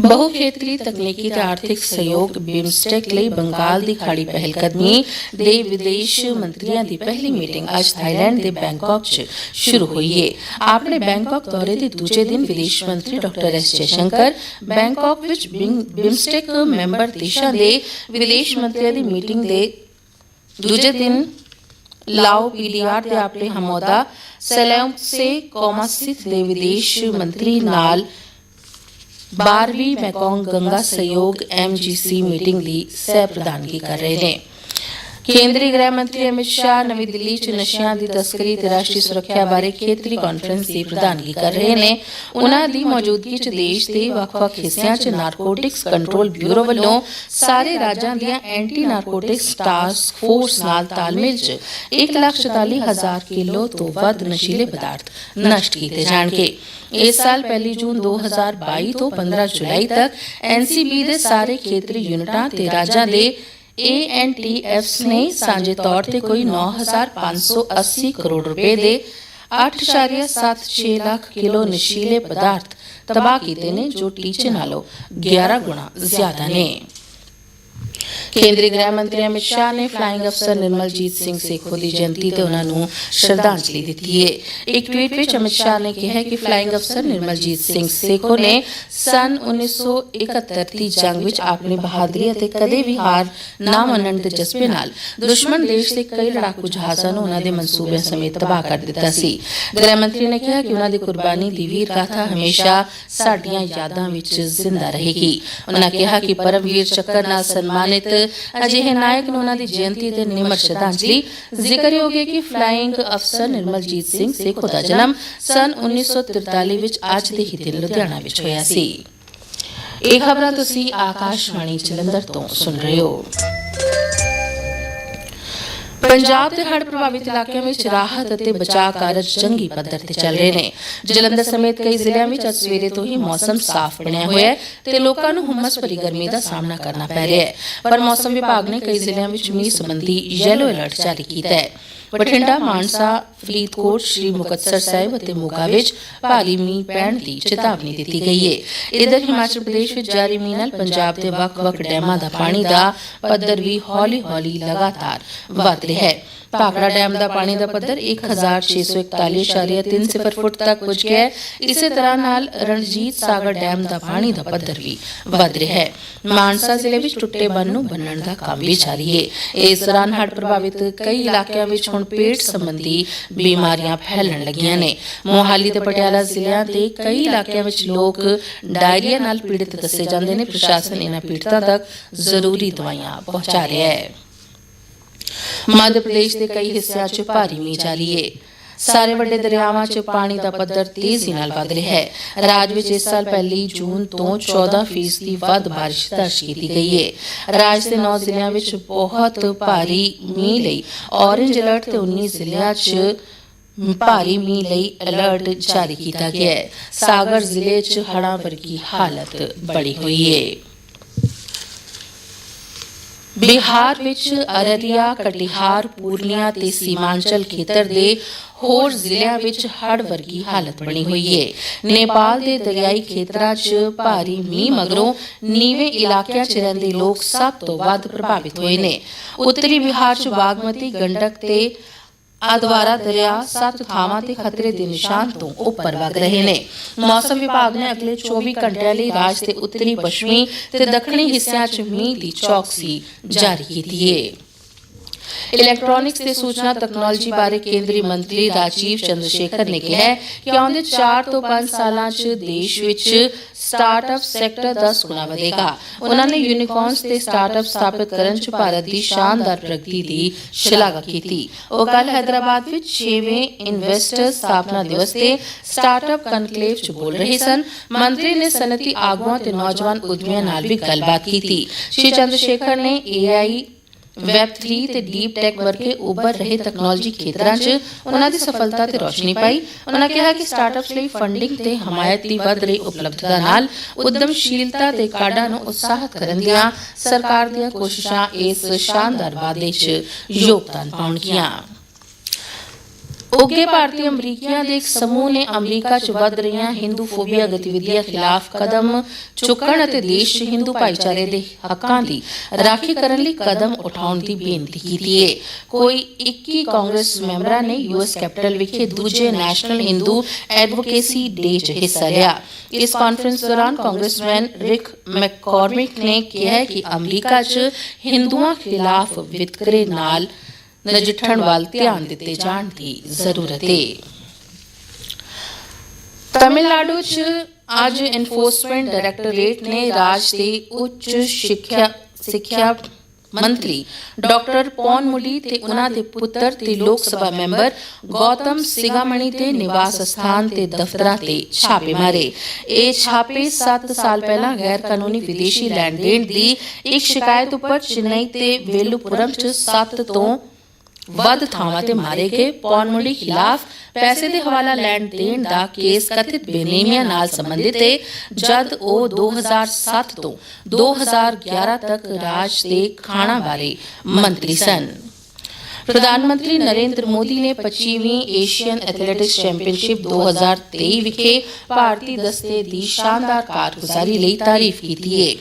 बहुखेतरी तकनीकी ते आर्थिक सहयोग बिम्स्टेक ਲਈ ਬੰਗਾਲ ਦੀ ਖਾੜੀ ਪਹਿਲਕਦਮੀ ਦੇ ਵਿਦੇਸ਼ ਮੰਤਰੀਆਂ ਦੀ ਪਹਿਲੀ ਮੀਟਿੰਗ ਅੱਜ ਥਾਈਲੈਂਡ ਦੇ ਬੈਂਕਾਕ 'ਚ ਸ਼ੁਰੂ ਹੋਈ ਹੈ। ਆਪਣੇ ਬੈਂਕਾਕ ਦੌਰੇ ਦੇ ਦੂਜੇ ਦਿਨ ਵਿਦੇਸ਼ ਮੰਤਰੀ ਡਾਕਟਰ ਐਸ ਜੈਸ਼ੰਕਰ ਬੈਂਕਾਕ ਵਿੱਚ ਬਿਮਸਟੈਕ ਮੈਂਬਰ ਦੇਸ਼ਾਂ ਦੇ ਵਿਦੇਸ਼ ਮੰਤਰੀਆਂ ਦੀ ਮੀਟਿੰਗ ਦੇ ਦੂਜੇ ਦਿਨ ਲਾਓ PDR ਦੇ ਆਪਣੇ ਹਮੌਦਾ ਸੈਲੌਂਸੇ ਕੋਮਾਸਿਤ ਦੇ ਵਿਦੇਸ਼ ਮੰਤਰੀ ਨਾਲ 12ਵੀਂ ਮੈਕੋਂਗ ਗੰਗਾ सहयोग MGC मीटिंग की सह प्रधानगी कर रहे हैं। केंद्रीय गृह मंत्री अमित शाह नवी दिल्ली च नशियां दी तस्करी ते राष्ट्रीय सुरक्षा बारे खेतरी कांफ्रेंस की प्रधानगी कर रहे हैं। उन्हां दी मौजूदगी च देश के ਵੱਖ-ਵੱਖ हिस्सिਆਂ च नारकोटिक्स कंट्रोल ब्यूरो ਵੱਲੋਂ ਸਾਰੇ ਰਾਜਾਂ ਦੀਆਂ एंटी नारकोटिक्स टास्क फोर्स नाल तालमेल च 1,44,000 किलो तो ਵੱਧ ਨਸ਼ੀਲੇ ਪਦਾਰਥ ਨਸ਼ਟ ਕੀਤੇ ਜਾਣਗੇ। इस साल 1 जून 2022 तो 15 जुलाई तक NCB ਦੇ ਸਾਰੇ ਖੇਤਰੀ ਯੂਨਿਟਾਂ ਤੇ ਰਾਜਾਂ ਦੇ ANTFs ने सांझे तौर पर कोई 9,580 करोड़ रुपए दे 8.76 लाख किलो नशीले पदार्थ तबाह किए ने, जो टीचे नालों 11 गुणा ज्यादा ने। ਕੇਂਦਰੀ ਗ੍ਰਹਿ ਮੰਤਰੀ ਅਮਿਤ ਸ਼ਾਹ ਨੇ ਫਲਾਇੰਗ ਅਫਸਰ ਨਿਰਮਲਜੀਤ ਸਿੰਘ ਸੇਖੋਂ ਦੀ ਜਯੰਤੀ ਤੇ ਉਹਨਾਂ ਨੂੰ ਸ਼ਰਧਾਂਜਲੀ ਦਿੱਤੀ ਹੈ। ਇੱਕ ਟਵੀਟ ਵਿੱਚ ਅਮਿਤ ਸ਼ਾਹ ਨੇ ਕਿਹਾ ਕਿ ਫਲਾਇੰਗ ਅਫਸਰ ਨਿਰਮਲਜੀਤ ਸਿੰਘ ਸੇਖੋਂ ਨੇ ਸਨ 1971 ਦੀ ਜੰਗ ਵਿੱਚ ਆਪਣੀ ਬਹਾਦਰੀ ਅਤੇ ਕਦੇ ਵੀ ਹਾਰ ਨਾ ਮੰਨਣ ਦੇ ਜਜ਼ਬੇ ਨਾਲ ਦੁਸ਼ਮਣ ਦੇਸ਼ ਦੇ ਕਈ ਲੜਾਕੂ ਜਹਾਜ਼ਾਂ ਨੂੰ ਉਹਨਾਂ ਦੇ ਮਨਸੂਬਿਆਂ ਸਮੇਤ ਤਬਾਹ ਕਰ ਦਿੱਤਾ ਸੀ। ਗ੍ਰਹਿ ਮੰਤਰੀ ਨੇ ਕਿਹਾ ਕਿ ਉਹਨਾਂ ਦੀ ਕੁਰਬਾਨੀ ਦੀ ਵੀਰ ਗਾਥਾ ਹਮੇਸ਼ਾ ਸਾਡੀਆਂ ਯਾਦਾਂ ਵਿੱਚ ਜ਼ਿੰਦਾ ਰਹੇਗੀ। ਉਹਨਾਂ ਕਿਹਾ ਕਿ ਪਰਮਵੀਰ ਚੱਕਰ ਨਾਲ ਸਨਮਾਨਿਤ ਅਜਿਹੇ ਨਾਇਕ ਨੂੰ ਉਹਨਾਂ ਦੀ ਜਯੰਤੀ ਤੇ ਨਿਮਰ ਸ਼ਰਧਾਂਜਲੀ। ਜ਼ਿਕਰਯੋਗ ਹੈ ਕਿ ਫਲਾਇੰਗ ਅਫਸਰ ਨਿਰਮਲਜੀਤ ਸਿੰਘ ਸੇਖੋਂ ਦਾ ਜਨਮ ਸਨ 1943 ਵਿੱਚ ਅੱਜ ਦੇ ਹੀ ਦਿਨ ਲੁਧਿਆਣਾ ਵਿੱਚ ਹੋਇਆ ਸੀ। ਇਹ ਖਬਰਾਂ ਤੁਸੀਂ ਆਕਾਸ਼ਵਾਣੀ ਜਲੰਧਰ ਤੋਂ ਸੁਣ ਰਹੇ ਹੋ। ਪੰਜਾਬ ਦੇ ਹੜ੍ਹ ਪ੍ਰਭਾਵਿਤ ਇਲਾਕਿਆਂ ਵਿੱਚ ਰਾਹਤ ਅਤੇ ਬਚਾਅ ਕਾਰਜ ਜੰਗੀ ਪੱਧਰ ਤੇ ਚੱਲ ਰਹੇ ਨੇ। ਜਲੰਧਰ ਸਮੇਤ ਕਈ ਜ਼ਿਲ੍ਹਿਆਂ ਵਿੱਚ ਅੱਜ ਸਵੇਰੇ ਤੋਂ ਹੀ ਮੌਸਮ ਸਾਫ਼ ਬਣਿਆ ਹੋਇਆ ਹੈ ਤੇ ਲੋਕਾਂ ਨੂੰ ਹੁਮਸ ਭਰੀ ਗਰਮੀ ਦਾ ਸਾਹਮਣਾ ਕਰਨਾ ਪੈ ਰਿਹਾ ਹੈ। ਪਰ ਮੌਸਮ ਵਿਭਾਗ ਨੇ ਕਈ ਜ਼ਿਲ੍ਹਿਆਂ ਵਿੱਚ ਮੀਂਹ ਸੰਬੰਧੀ ਯੈਲੋ ਅਲਰਟ ਜਾਰੀ ਕੀਤਾ ਹੈ। ਬਠਿੰਡਾ, ਮਾਨਸਾ, ਫਰੀਦਕੋਟ, ਸ਼੍ਰੀ ਮੁਕਤਸਰ ਸਾਹਿਬ ਅਤੇ ਮੋਗਾ ਵਿੱਚ ਭਾਰੀ ਮੀਂਹ ਪੈਣ ਦੀ ਚੇਤਾਵਨੀ ਦਿੱਤੀ ਗਈ ਹੈ। ਇਧਰ ਹਿਮਾਚਲ ਪ੍ਰਦੇਸ਼ ਵਿੱਚ ਜਾਰੀ ਮੀਂਹ ਨਾਲ ਪੰਜਾਬ ਦੇ ਵੱਖ-ਵੱਖ ਡੈਮਾਂ ਦਾ ਪਾਣੀ ਦਾ ਪੱਧਰ ਵੀ ਹੌਲੀ-ਹੌਲੀ ਲਗਾਤਾਰ ਵਧ ਰਿਹਾ ਹੈ। ਭਾਖੜਾ ਡੈਮ ਦਾ ਪਾਣੀ ਦਾ ਪੱਧਰ 1641.30 ਫੁੱਟ ਤੱਕ ਪੁੱਜ ਗਿਆ ਹੈ। ਇਸੇ ਤਰ੍ਹਾਂ ਨਾਲ ਰਣਜੀਤ ਸਾਗਰ ਡੈਮ ਦਾ ਪਾਣੀ ਦਾ ਪੱਧਰ ਵੀ ਵਧ ਰਿਹਾ ਹੈ। ਮਾਨਸਾ ਜ਼ਿਲ੍ਹੇ ਵਿੱਚ ਟੁੱਟੇ ਬੰਨ ਨੂੰ ਬੰਨਣ ਦਾ ਕੰਮ ਵੀ ਜਾਰੀ ਹੈ। ਇਸ ਦੌਰਾਨ ਹੜ੍ਹ ਪ੍ਰਭਾਵਿਤ ਕਈ ਇਲਾਕਿਆਂ ਵਿੱਚ ਹੁਣ ਪੇਟ ਸੰਬੰਧੀ ਬਿਮਾਰੀਆਂ ਫੈਲਣ ਲੱਗੀਆਂ ਨੇ। ਮੋਹਾਲੀ ਤੇ ਪਟਿਆਲਾ ਜ਼ਿਲ੍ਹਿਆਂ ਦੇ ਕਈ ਇਲਾਕਿਆਂ ਵਿੱਚ ਲੋਕ ਡਾਇਰੀਆ ਨਾਲ ਪੀੜਤ ਦੱਸੇ ਜਾਂਦੇ ਨੇ। ਪ੍ਰਸ਼ਾਸਨ ਇਹਨਾਂ ਪੀੜਤਾਂ ਤੱਕ ਜ਼ਰੂਰੀ ਦਵਾਈਆਂ ਪਹੁੰਚਾ ਰਿਹਾ ਹੈ। ਮੱਧ ਪ੍ਰਦੇਸ਼ ਦੇ ਕਈ ਹਿੱਸਿਆਂ 'ਚ ਭਾਰੀ ਮੀਂਹ ਜਾਰੀ ਹੈ। ਸਾਰੇ ਵੱਡੇ ਦਰਿਆਵਾਂ 'ਚ ਪਾਣੀ ਦਾ ਪੱਧਰ ਤੇਜ਼ੀ ਨਾਲ ਵਧ ਰਿਹਾ ਹੈ। ਰਾਜ ਵਿੱਚ ਇਸ ਸਾਲ 1 ਜੂਨ ਤੋਂ 14% ਵੱਧ ਬਾਰਿਸ਼ ਦਰਜ ਕੀਤੀ ਗਈ ਹੈ। ਰਾਜ ਦੇ 9 ਜ਼ਿਲ੍ਹਿਆਂ ਵਿੱਚ ਬਹੁਤ ਭਾਰੀ ਮੀਂਹ ਲਈ ਔਰੇਂਜ ਅਲਰਟ ਤੇ 19 ਜ਼ਿਲ੍ਹਿਆਂ 'ਚ ਭਾਰੀ ਮੀਂਹ ਲਈ ਅਲਰਟ ਜਾਰੀ ਕੀਤਾ ਗਿਆ ਹੈ। ਸਾਗਰ ਜ਼ਿਲ੍ਹੇ 'ਚ ਹੜ੍ਹਾਂ ਵਰਗੀ ਹਾਲਤ ਬਣੀ ਹੋਈ ਹੈ। ਬਿਹਾਰ ਵਿੱਚ ਅਰਰੀਆ, ਕਟਿਹਾਰ, ਪੂਰਨੀਆ ਤੇ ਸੀਮਾਂਚਲ ਖੇਤਰ ਦੇ ਹੋਰ ਜ਼ਿਲ੍ਹਿਆਂ ਵਿੱਚ ਹੜ੍ਹ ਵਰਗੀ ਹਾਲਤ ਬਣੀ ਹੋਈ ਹੈ। ਨੇਪਾਲ ਦੇ ਦਰਿਆਈ ਖੇਤਰਾਂ 'ਚ ਭਾਰੀ ਮੀਂਹ ਮਗਰੋਂ ਨੀਵੇਂ ਇਲਾਕਿਆਂ 'ਚ ਰਹਿੰਦੇ ਲੋਕ ਸਭ ਤੋਂ ਵੱਧ ਪ੍ਰਭਾਵਿਤ ਹੋਏ ਨੇ। ਉੱਤਰੀ ਬਿਹਾਰ 'ਚ ਬਾਗਮਤੀ, ਗੰਡਕ ਤੇ ਅਧਵਾਰਾ ਦਰਿਆ 7 ਥਾਵਾਂ ਤੇ ਖਤਰੇ ਦੇ ਨਿਸ਼ਾਨ ਤੋਂ ਉੱਪਰ ਵਗ ਰਹੇ ਨੇ। ਮੌਸਮ ਵਿਭਾਗ ਨੇ ਅਗਲੇ 24 ਘੰਟਿਆਂ ਲਈ ਰਾਜ ਦੇ ਉੱਤਰੀ, ਪੱਛਮੀ ਤੇ ਦੱਖਣੀ ਹਿੱਸਿਆਂ 'ਚ ਮੀਂਹ ਦੀ ਚੌਕਸੀ ਜਾਰੀ ਕੀਤੀ ਹੈ। ਇਲੈਕਟ੍ਰੋਨਿਕਸ ਤੇ ਸੂਚਨਾ ਤਕਨਾਲੋਜੀ ਬਾਰੇ ਕੇਂਦਰੀ ਮੰਤਰੀ ਰਾਜੀਵ ਚੰਦਰਸ਼ੇਖਰ ਨੇ ਕਿਹਾ ਕਿ ਆਉਂਦੇ 4 ਤੋਂ 5 ਸਾਲਾਂ 'ਚ ਦੇਸ਼ ਵਿੱਚ ਸਟਾਰਟਅਪ ਸੈਕਟਰ 10 ਗੁਣਾ ਵਧੇਗਾ। ਉਹਨਾਂ ਨੇ ਯੂਨੀਕॉर्न्स ਤੇ ਸਟਾਰਟਅਪ ਸਥਾਪਿਤ ਕਰਨ 'ਚ ਭਾਰਤ ਦੀ ਸ਼ਾਨਦਾਰ ਪ੍ਰਗਤੀ ਦੀ ਸ਼ਲਾਘਾ ਕੀਤੀ। ਉਹ ਕੱਲ੍ਹ ਹੈਦਰਾਬਾਦ ਵਿੱਚ 6ਵੇਂ ਇਨਵੈਸਟਰ ਸਥਾਪਨਾ ਦਿਵਸ ਤੇ ਸਟਾਰਟਅਪ ਕਨਕਲੇਵ 'ਚ ਬੋਲ ਰਹੇ ਸਨ। ਮੰਤਰੀ ਨੇ ਸਨਅਤੀ ਆਗੂਆਂ ਤੇ ਨੌਜਵਾਨ ਉਦਮੀਆਂ ਨਾਲ ਵੀ ਗੱਲਬਾਤ ਕੀਤੀ। ਸ਼੍ਰੀ ਚੰਦਰਸ਼ੇਖਰ ਨੇ AI, Web3 ਤੇ ਡੀਪ ਟੈਕ ਵਰਗੇ ਉੱਭਰ ਰਹੇ ਤਕਨਾਲੋਜੀ ਖੇਤਰਾਂ 'ਚ ਉਹਨਾਂ ਦੀ ਸਫਲਤਾ ਤੇ ਰੋਸ਼ਨੀ ਪਾਈ। ਉਹਨਾਂ ਕਿਹਾ ਕਿ ਸਟਾਰਟਅਪਸ ਲਈ ਫੰਡਿੰਗ ਤੇ ਹਮਾਇਤ ਦੀ ਵੱਧ ਰਹੀ ਉਪਲਬਧਤਾ ਨਾਲ ਉਦਮਸ਼ੀਲਤਾ ਤੇ ਕਾਢਾਂ ਨੂੰ ਉਤਸ਼ਾਹਿਤ ਕਰਨ ਦੀਆਂ ਸਰਕਾਰ ਦੀਆਂ ਕੋਸ਼ਿਸ਼ਾਂ ਇਸ ਸ਼ਾਨਦਾਰ ਵਾਧੇ 'ਚ ਯੋਗਦਾਨ ਪਾਉਣਗੀਆਂ। ਉੱਘੇ ਭਾਰਤੀ ਅਮਰੀਕੀਆਂ ਦੇ ਇੱਕ ਸਮੂਹ ਨੇ ਅਮਰੀਕਾ 'ਚ ਵੱਧ ਰਹੀਆਂ ਹਿੰਦੂਫੋਬੀਆ ਗਤੀਵਿਧੀਆਂ ਖਿਲਾਫ ਕਦਮ ਚੁੱਕਣ ਅਤੇ ਦੇਸ਼ 'ਚ ਹਿੰਦੂ ਭਾਈਚਾਰੇ ਦੇ ਹੱਕਾਂ ਦੀ ਰਾਖੀ ਕਰਨ ਲਈ ਕਦਮ ਉਠਾਉਣ ਦੀ ਬੇਨਤੀ ਕੀਤੀ ਹੈ। ਕੋਈ 21 ਕਾਂਗਰਸ ਮੈਂਬਰਾਂ ਨੇ US ਕੈਪੀਟਲ ਵਿਖੇ ਦੂਜੇ ਨੈਸ਼ਨਲ ਹਿੰਦੂ ਐਡਵੋਕੇਸੀ ਡੇ 'ਚ ਹਿੱਸਾ ਲਿਆ। ਇਸ ਕਾਨਫਰੰਸ ਦੌਰਾਨ ਕਾਂਗਰਸਮੈਨ ਰਿਕ ਮੈਕਕॉर्मिक ਨੇ ਕਿਹਾ ਕਿ ਅਮਰੀਕਾ 'ਚ ਹਿੰਦੂਆਂ ਖਿਲਾਫ ਵਿਤਕਰੇ ਨਾਲ ਨਜਿੱਠਣ ਵੱਲ ਧਿਆਨ ਦਿੱਤੇ ਜਾਣ ਦੀ ਜ਼ਰੂਰਤ ਹੈ। ਤਮਿਲਨਾਡੂ 'ਚ ਅੱਜ ਐਨਫੋਰਸਮੈਂਟ ਡਾਇਰੈਕਟੋਰੇਟ ਨੇ ਰਾਜ ਦੇ ਉੱਚ ਸਿੱਖਿਆ ਮੰਤਰੀ ਡਾਕਟਰ ਪੌਨਮੁਲੀ ਤੇ ਉਹਨਾਂ ਦੇ ਪੁੱਤਰ ਤੇ ਲੋਕ ਸਭਾ ਮੈਂਬਰ ਗੌਤਮ ਸਿਗਾਮਣੀ ਦੇ ਨਿਵਾਸ ਸਥਾਨ ਤੇ ਦਫ਼ਤਰਾਂ ਤੇ ਛਾਪੇ ਮਾਰੇ। ਇਹ ਛਾਪੇ 7 ਸਾਲ ਪਹਿਲਾਂ ਗੈਰ ਕਾਨੂੰਨੀ ਵਿਦੇਸ਼ੀ ਲੈਣ ਦੇਣ ਦੀ ਇੱਕ ਸ਼ਿਕਾਇਤ ਉੱਪਰ ਚੇਨਈ ਤੇ ਵੇਲੂਪੁਰਮ 'ਚ 7 ਤੋਂ ਵੱਧ ਥਾਵਾਂ ਤੇ ਮਾਰੇ ਗਏ ਪੌਨਮੁਲੀ ਖਿਲਾਫ ਪੈਸੇ ਦੇ ਹਵਾਲਾ ਲੈਣ ਦੇਣ ਦਾ ਕੇਸ ਕਥਿਤ ਬੇਨੇਮੀਆਂ ਨਾਲ ਸੰਬੰਧਿਤ ਹੈ, ਜਦ ਉਹ 2007 ਤੋਂ 2011 ਤੱਕ ਰਾਜ ਦੇ ਖਾਣਾ ਬਾਰੇ ਮੰਤਰੀ ਸਨ। प्रधानमंत्री नरेंद्र मोदी ने 25ਵੀਂ ਏਸ਼ੀਅਨ ਐਥਲੈਟਿਕਸ ਚੈਂਪੀਅਨਸ਼ਿਪ 2023 ਵਿਖੇ ਭਾਰਤੀ ਦਸਤੇ ਦੀ ਸ਼ਾਨਦਾਰ ਕਾਰਗੁਜ਼ਾਰੀ ਲਈ ਤਾਰੀਫ ਕੀਤੀ ਹੈ।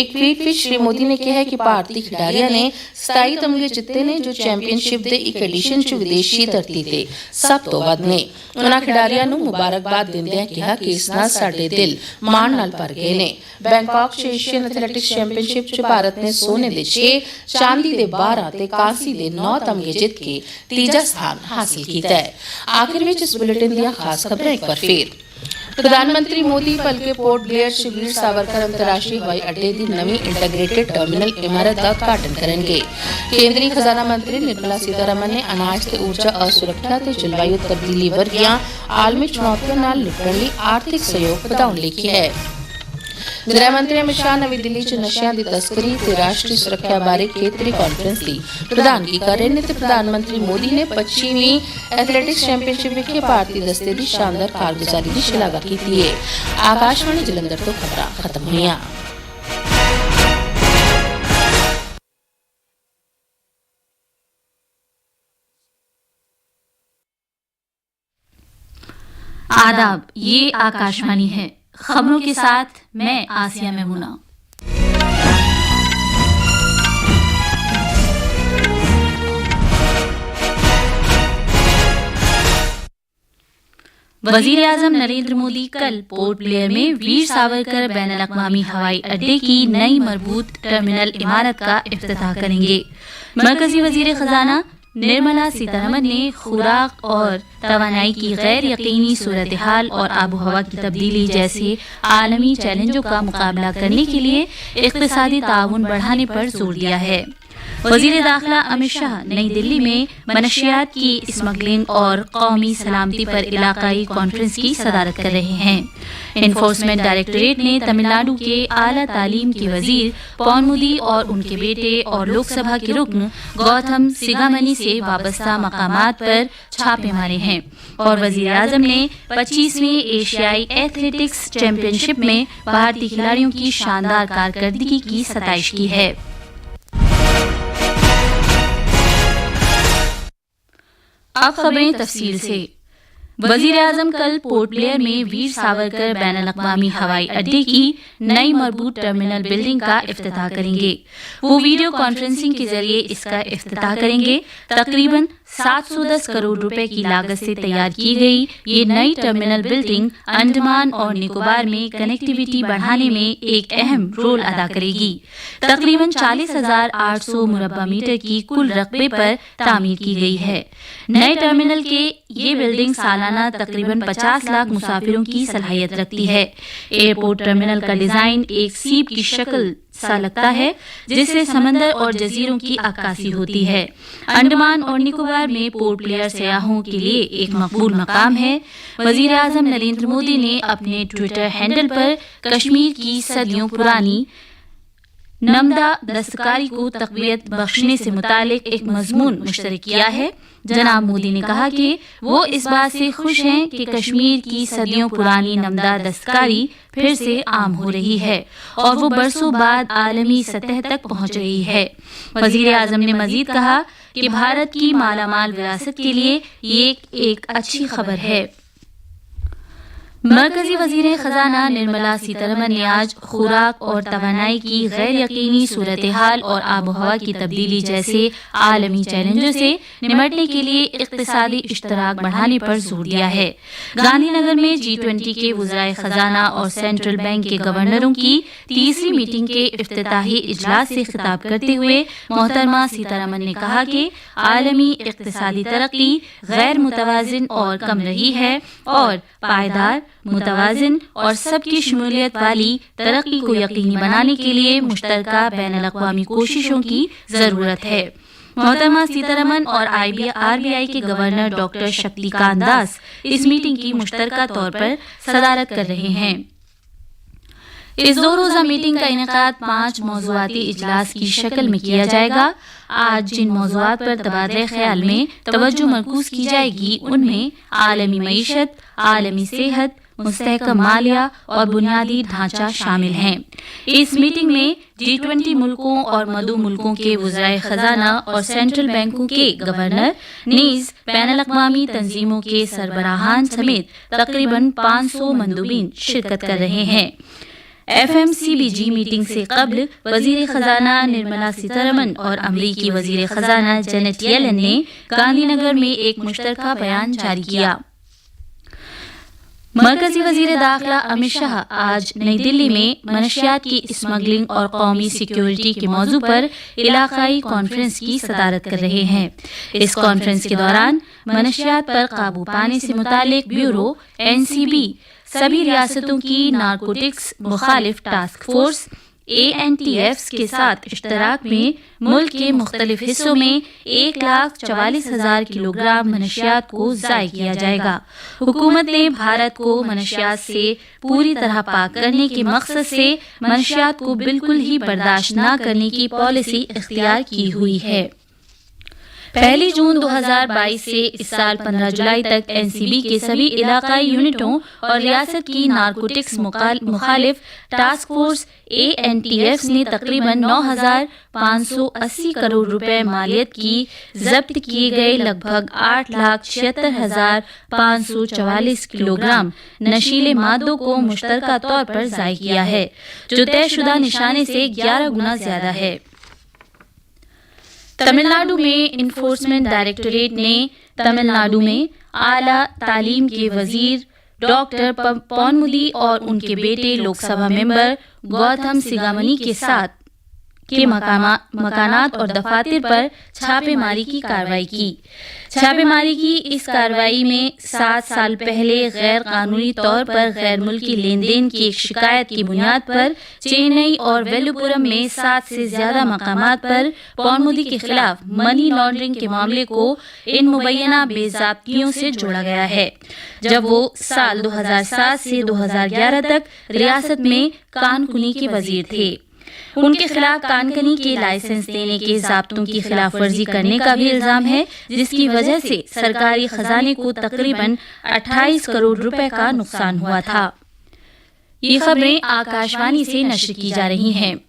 ਇੱਕ ਟਵੀਟ ਵਿੱਚ ਸ਼੍ਰੀ ਮੋਦੀ ਨੇ ਕਿਹਾ ਕਿ ਭਾਰਤੀ ਖਿਡਾਰੀਆਂ ਨੇ 27 ਤਮਗੇ ਜਿੱਤੇ ਨੇ ਜੋ ਚੈਂਪੀਅਨਸ਼ਿਪ ਦੇ ਇੱਕ ਐਡੀਸ਼ਨ 'ਚ ਵਿਦੇਸ਼ੀ ਧਰਤੀ ਤੇ ਸਭ ਤੋਂ ਵੱਧ ਨੇ। ਉਨ੍ਹਾਂ ਖਿਡਾਰੀਆਂ ਨੂੰ ਮੁਬਾਰਕਬਾਦ ਦਿੰਦਿਆਂ ਕਿਹਾ ਕਿ ਇਸ ਨਾਲ ਸਾਡੇ ਦਿਲ ਮਾਣ ਨਾਲ ਭਰ ਗਏ ਨੇ। ਬੈਂਕਾਕ 'ਚ ਏਸ਼ੀਅਨ ਐਥਲੈਟਿਕਸ ਚੈਂਪੀਅਨਸ਼ਿਪ 'ਚ ਭਾਰਤ ਨੇ ਸੋਨੇ ਦੇ 6, ਚਾਂਦੀ ਦੇ 12 ਤੇ ਕਾਂਸੀ ਦੇ 9 ਤਮਗੇ ਜਿੱਤ ਕੇ ਤੀਜਾ ਸਥਾਨ ਹਾਸਿਲ ਕੀਤਾ ਹੈ। ਆਖਿਰ ਵਿੱਚ ਇਸ ਬੁਲੇਟਿਨ ਦੀਆਂ ਖਾਸ ਖਬਰਾਂ ਇੱਕ ਵਾਰ ਫੇਰ। ਪ੍ਰਧਾਨਮੰਤਰੀ ਮੋਦੀ ਭਲਕੇ ਪੋਰਟ ਬਲੇਅਰ 'ਚ ਵੀਰ ਸਾਵਰਕਰ ਅੰਤਰਰਾਸ਼ਟਰੀ ਹਵਾਈ ਅੱਡੇ ਦੀ ਨਵੀਂ ਇੰਟੀਗ੍ਰੇਟਿਡ ਟਰਮੀਨਲ ਇਮਾਰਤ ਦਾ ਉਦਘਾਟਨ ਕਰਨਗੇ। ਕੇਂਦਰੀ ਖਜ਼ਾਨਾ ਮੰਤਰੀ ਨਿਰਮਲਾ ਸੀਤਾਰਮਨ ਨੇ ਅਨਾਜ ਤੇ ਊਰਜਾ ਅਸੁਰੱਖਿਆ ਤੇ ਜਲਵਾਯੂ ਤਬਦੀਲੀ ਵਰਗੀਆਂ ਆਲਮੀ ਚੁਣੌਤੀਆਂ ਨਾਲ ਨਿਪਟਣ ਲਈ ਆਰਥਿਕ ਸਹਿਯੋਗ ਵਧਾਉਣ ਲਈ ਕਿਹਾ ਹੈ। गृह मंत्री अमित शाह नवी दिल्ली च नशियां दी तस्करी ते राष्ट्रीय सुरक्षा बारे खेतरी कांफ्रेंस की प्रधानगी कर रहे हैं ते प्रधानमंत्री मोदी ने 25वीं एथलैटिक्स चैंपीयनशिप विखे भारतीय दस्ते की शानदार कारगुजारी की शलाघा की है। आकाशवाणी जलंधर तो खबरां खत्म हुईयां। आदाब, ये आकाशवाणी है। खबरों के साथ मैं आसिया मेमुना। वजीर आजम नरेंद्र मोदी कल पोर्ट ब्लेयर में वीर सावरकर बैनुल-अक़वामी हवाई अड्डे की नई मजबूत टर्मिनल इमारत का इफ्तिताह करेंगे। मरकजी वजीर खजाना निर्मला सीतारमन ने खुराक और तवानाई की गैर यकीनी सूरत हाल और आबो हवा की तब्दीली जैसे आलमी चैलेंजों का मुकाबला करने के लिए इक़्तिसादी ताउन बढ़ाने पर जोर दिया है। वजीर दाखिला अमित शाह नई दिल्ली में मनशियात की स्मगलिंग और कौमी सलामती पर इलाकाई कॉन्फ्रेंस की सदारत कर रहे हैं। एनफोर्समेंट डायरेक्टरेट ने तमिलनाडु के आला तालीम के वजीर पौनमुदी और उनके बेटे और लोकसभा के रुकन गौतम सिगामनी से वाबस्ता मकामात पर छापे मारे हैं और वजीर आजम ने 25वीं एशियाई एथलेटिक्स चैंपियनशिप में भारतीय खिलाड़ियों की शानदार कारकर्दगी की सताइश की है। अब खबरें तफसील से। वजीर आजम कल पोर्ट ब्लेयर में वीर सावरकर बैनुल-अक़वामी हवाई अड्डे की नई मजबूत टर्मिनल बिल्डिंग का इफ्तिताह करेंगे। वो वीडियो कॉन्फ्रेंसिंग के जरिए इसका इफ्तिताह करेंगे। तकरीबन 710 करोड़ रुपए की लागत से तैयार की गई ये नई टर्मिनल बिल्डिंग अंडमान और निकोबार में कनेक्टिविटी बढ़ाने में एक अहम रोल अदा करेगी। तकरीबन 40,800 मुरब्बा मीटर की कुल रकबे पर तामीर की गई है। नए टर्मिनल के ये बिल्डिंग सालाना तकरीबन 50 लाख मुसाफिरों की सलाहियत रखती है। एयरपोर्ट टर्मिनल का डिजाइन एक सीप की शक्ल सा लगता है जिससे समंदर और जजीरों की अक्कासी होती है। अंडमान और निकोबार में पोर्ट ब्लेयर सयाहों के लिए एक मकबूल मकाम है। वजीर आजम नरेंद्र मोदी ने अपने ट्विटर हैंडल पर कश्मीर की सदियों पुरानी नमदा दस्तकारी को तक़वियत बख्शने से मुतालिक एक मजमून मुश्तरक किया है। जनाब मोदी ने कहा कि वो इस बात से खुश हैं कि कश्मीर की सदियों पुरानी नमदा दस्तकारी फिर से आम हो रही है और वो बरसों बाद आलमी सतह तक पहुंच रही है। वजीर आजम ने मजीद कहा कि भारत की मालामाल विरासत के लिए ये एक अच्छी खबर है। मरकजी वजीर खजाना निर्मला सीतारमन ने आज खुराक और तवानाई की गैर यकीनी सूरत हाल और आबोहवा की तब्दीली जैसे आलमी चैलेंजों से निपटने के लिए इक़्तिसादी इश्तराक बढ़ाने पर जोर दिया है। गांधीनगर में G20 के वज़राए खजाना और सेंट्रल बैंक के गवर्नरों की तीसरी मीटिंग के इफ्तिताही इजलास से खिताब करते हुए मोहतरमा सीतारमन ने कहा कि आलमी इक़्तिसादी तरक्की गैर मुतवाज़िन और कम रही है और पायदार, मुतवाज़िन और सबकी शमूलियत वाली तरक्की को यकीनी बनाने के लिए मुश्तरका बैनुल-अक़वामी कोशिशों की ज़रूरत है। मोहतरमा सीतारमन और RBI के गवर्नर डॉक्टर शक्तिकांत दास इस मीटिंग की मुश्तरका तौर पर सदारत कर रहे हैं। इस 2 रोज़ा मीटिंग का इनेकाद 5 मौज़ूआती इजलास की शक्ल में किया जाएगा। आज जिन मौज़ूआत पर तबादले ख्याल में तवज्जो मरकूज़ की जाएगी उनमें आलमी मईशत, आलमी सेहत, मुस्तहकम मालिया और बुनियादी ढांचा शामिल हैं। इस मीटिंग में G20 मुल्कों और मदू मुल्कों के वज़राए खजाना और सेंट्रल बैंकों के गवर्नर नीज बैनुल-अक़वामी तंजीमों के सरबराहान समेत तकरीबन 500 मंदूबीन शिरकत कर रहे हैं। FMCBG मीटिंग से कबल वजीर खजाना निर्मला सीतारमन और अमरीकी वजीर खजाना जेनेट येलेन ने गांधीनगर में एक मुश्तरका बयान जारी किया। मरकजी वजीर दाखिला अमित शाह आज नई दिल्ली में मनशियात की स्मगलिंग और कौमी सिक्योरिटी के मौजू पर इलाकाई कॉन्फ्रेंस की सदारत कर रहे हैं। इस कॉन्फ्रेंस के दौरान मनशियात पर काबू पाने से मुतालिक ब्यूरो NCB सभी रियासतों की नारकोटिक्स मुखालिफ टास्क फोर्स ANTFs के साथ इश्तराक में मुल्क के मुख्तलिफ हिस्सों में 1,44,000 किलोग्राम मनशियात को ज़ाय किया जाएगा। हुकूमत ने भारत को मनशियात से पूरी तरह पाक करने के मकसद से मनशियात को बिल्कुल ही बर्दाश्त न करने की पॉलिसी इख्तियार की हुई है। 1 जून 2022 से इस साल 15 जुलाई तक NCB के सभी इलाकाई यूनिटों और रियासत की नारकोटिक्स मुखालिफ टास्क फोर्स ANTFs ने तकरीबन 9,580 करोड़ रुपए मालियत की जब्त किए गए लगभग 8,76,544 किलोग्राम नशीले मादों को मुश्तरका तौर पर ज़ाय किया है, जो तयशुदा निशाने से 11 गुना ज्यादा है। तमिलनाडु में इन्फोर्समेंट डायरेक्टोरेट ने तमिलनाडु में आला तालीम के वजीर डॉक्टर पौनमुदी और उनके बेटे लोकसभा मेंबर गौतम सिगामनी के साथ के मकानात और दफातर पर छापेमारी की कार्रवाई की। छापेमारी की इस कार्रवाई में 7 साल पहले गैर कानूनी तौर पर गैर मुल्की लेन देन की एक शिकायत की बुनियाद पर चेन्नई और वेलुपुरम में 7 से ज्यादा मकामात पर पौनमुदी के खिलाफ मनी लॉन्ड्रिंग के मामले को इन मुबैना बेज़ाब्तियों से जोड़ा गया है, जब वो साल 2007 से 2011 तक रियासत में कानकुनी के वजीर थे। उनके खिलाफ कानकनी के लाइसेंस देने के ज़ाब्तों की खिलाफ वर्जी करने का भी इल्जाम है, जिसकी वजह से सरकारी खजाने को तकरीबन 28 करोड़ रुपए का नुकसान हुआ था। ये खबरें आकाशवाणी से नश्र की जा रही हैं।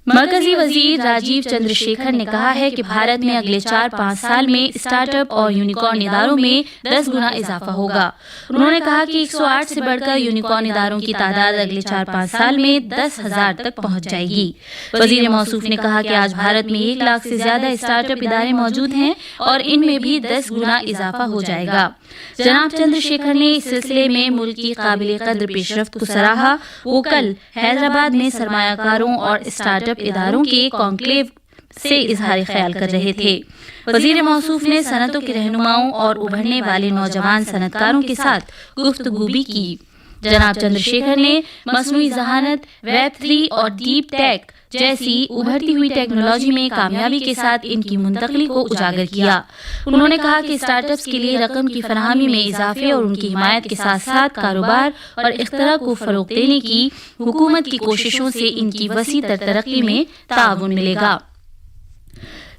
मरकजी वजीर राजीव चंद्रशेखर ने कहा है कि भारत में अगले 4-5 साल में स्टार्टअप और यूनिकॉर्न इदारों में 10 गुना इजाफा होगा। उन्होंने कहा कि 108 से बढ़कर यूनिकॉर्न इदारों की तादाद अगले 4-5 साल में 10,000 तक पहुंच जाएगी। वजीर मौसूफ ने कहा कि आज भारत में 1 लाख से ज्यादा स्टार्टअप इदारे मौजूद हैं और इनमें भी 10 गुना इजाफा हो जाएगा। जनाब चंद्रशेखर ने इस सिलसिले में मुल्क की काबिल कद्र पेशरफ्त को सराहा। वो कल हैदराबाद में सरमायाकारों और स्टार्टअप इदारों के कॉन्क्लेव से इजहार ख्याल कर रहे थे। वजीर मौसूफ ने सनतों के रहनुमाओं और उभरने वाले नौजवान सनतकारों के साथ गुफ्तगू भी की। जनाब चंद्रशेखर ने मसनूई ज़हानत, वेब 3 और डीप टेक जैसी उभरती हुई टेक्नोलॉजी में कामयाबी के साथ इनकी मुंतकली को उजागर किया। उन्होंने कहा कि स्टार्टअप्स के लिए रकम की फराहमी में इजाफे और उनकी हिमायत के साथ साथ कारोबार और इख्तरा को फरोग देने की हुकूमत की कोशिशों से इनकी वसी तर तरक्की में ताउन मिलेगा।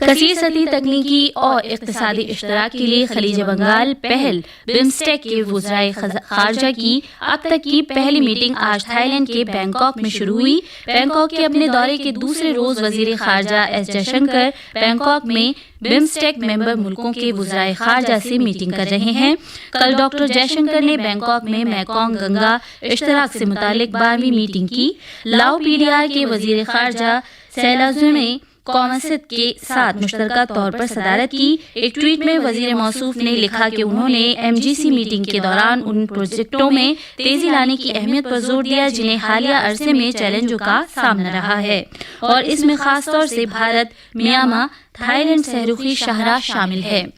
कसीर सतही तकनीकी और इक्तिसादी इश्तराक के लिए खलीज बंगाल पहल बिम्स्टेक के वज़राए खारजा की अब तक की पहली मीटिंग आज थाईलैंड के बैंकॉक में शुरू हुई। बैंकॉक के अपने दौरे के दूसरे रोज वजीर खारजा एस जयशंकर बैंकॉक में बिम्स्टेक मेंबर मुल्कों के वज़राए खारजा से मीटिंग कर रहे हैं। कल डॉक्टर जयशंकर ने बैंकॉक में मैकोंग गंगा इश्तराक से मुतालिक 12वीं मीटिंग की। लाओ PDR के वजीर खारजा सैलाजू ने कौमसित के साथ मुश्तरका तौर पर सदारत की। एक ट्वीट में वजीर मौसूफ ने लिखा कि उन्होंने MGC मीटिंग के दौरान उन प्रोजेक्टों में तेजी लाने की अहमियत पर जोर दिया जिन्हें हालिया अरसे में चैलेंजों का सामना रहा है और इसमें खास तौर से भारत, म्यांमार, थाईलैंड, सहरुखी शाहराह शामिल है।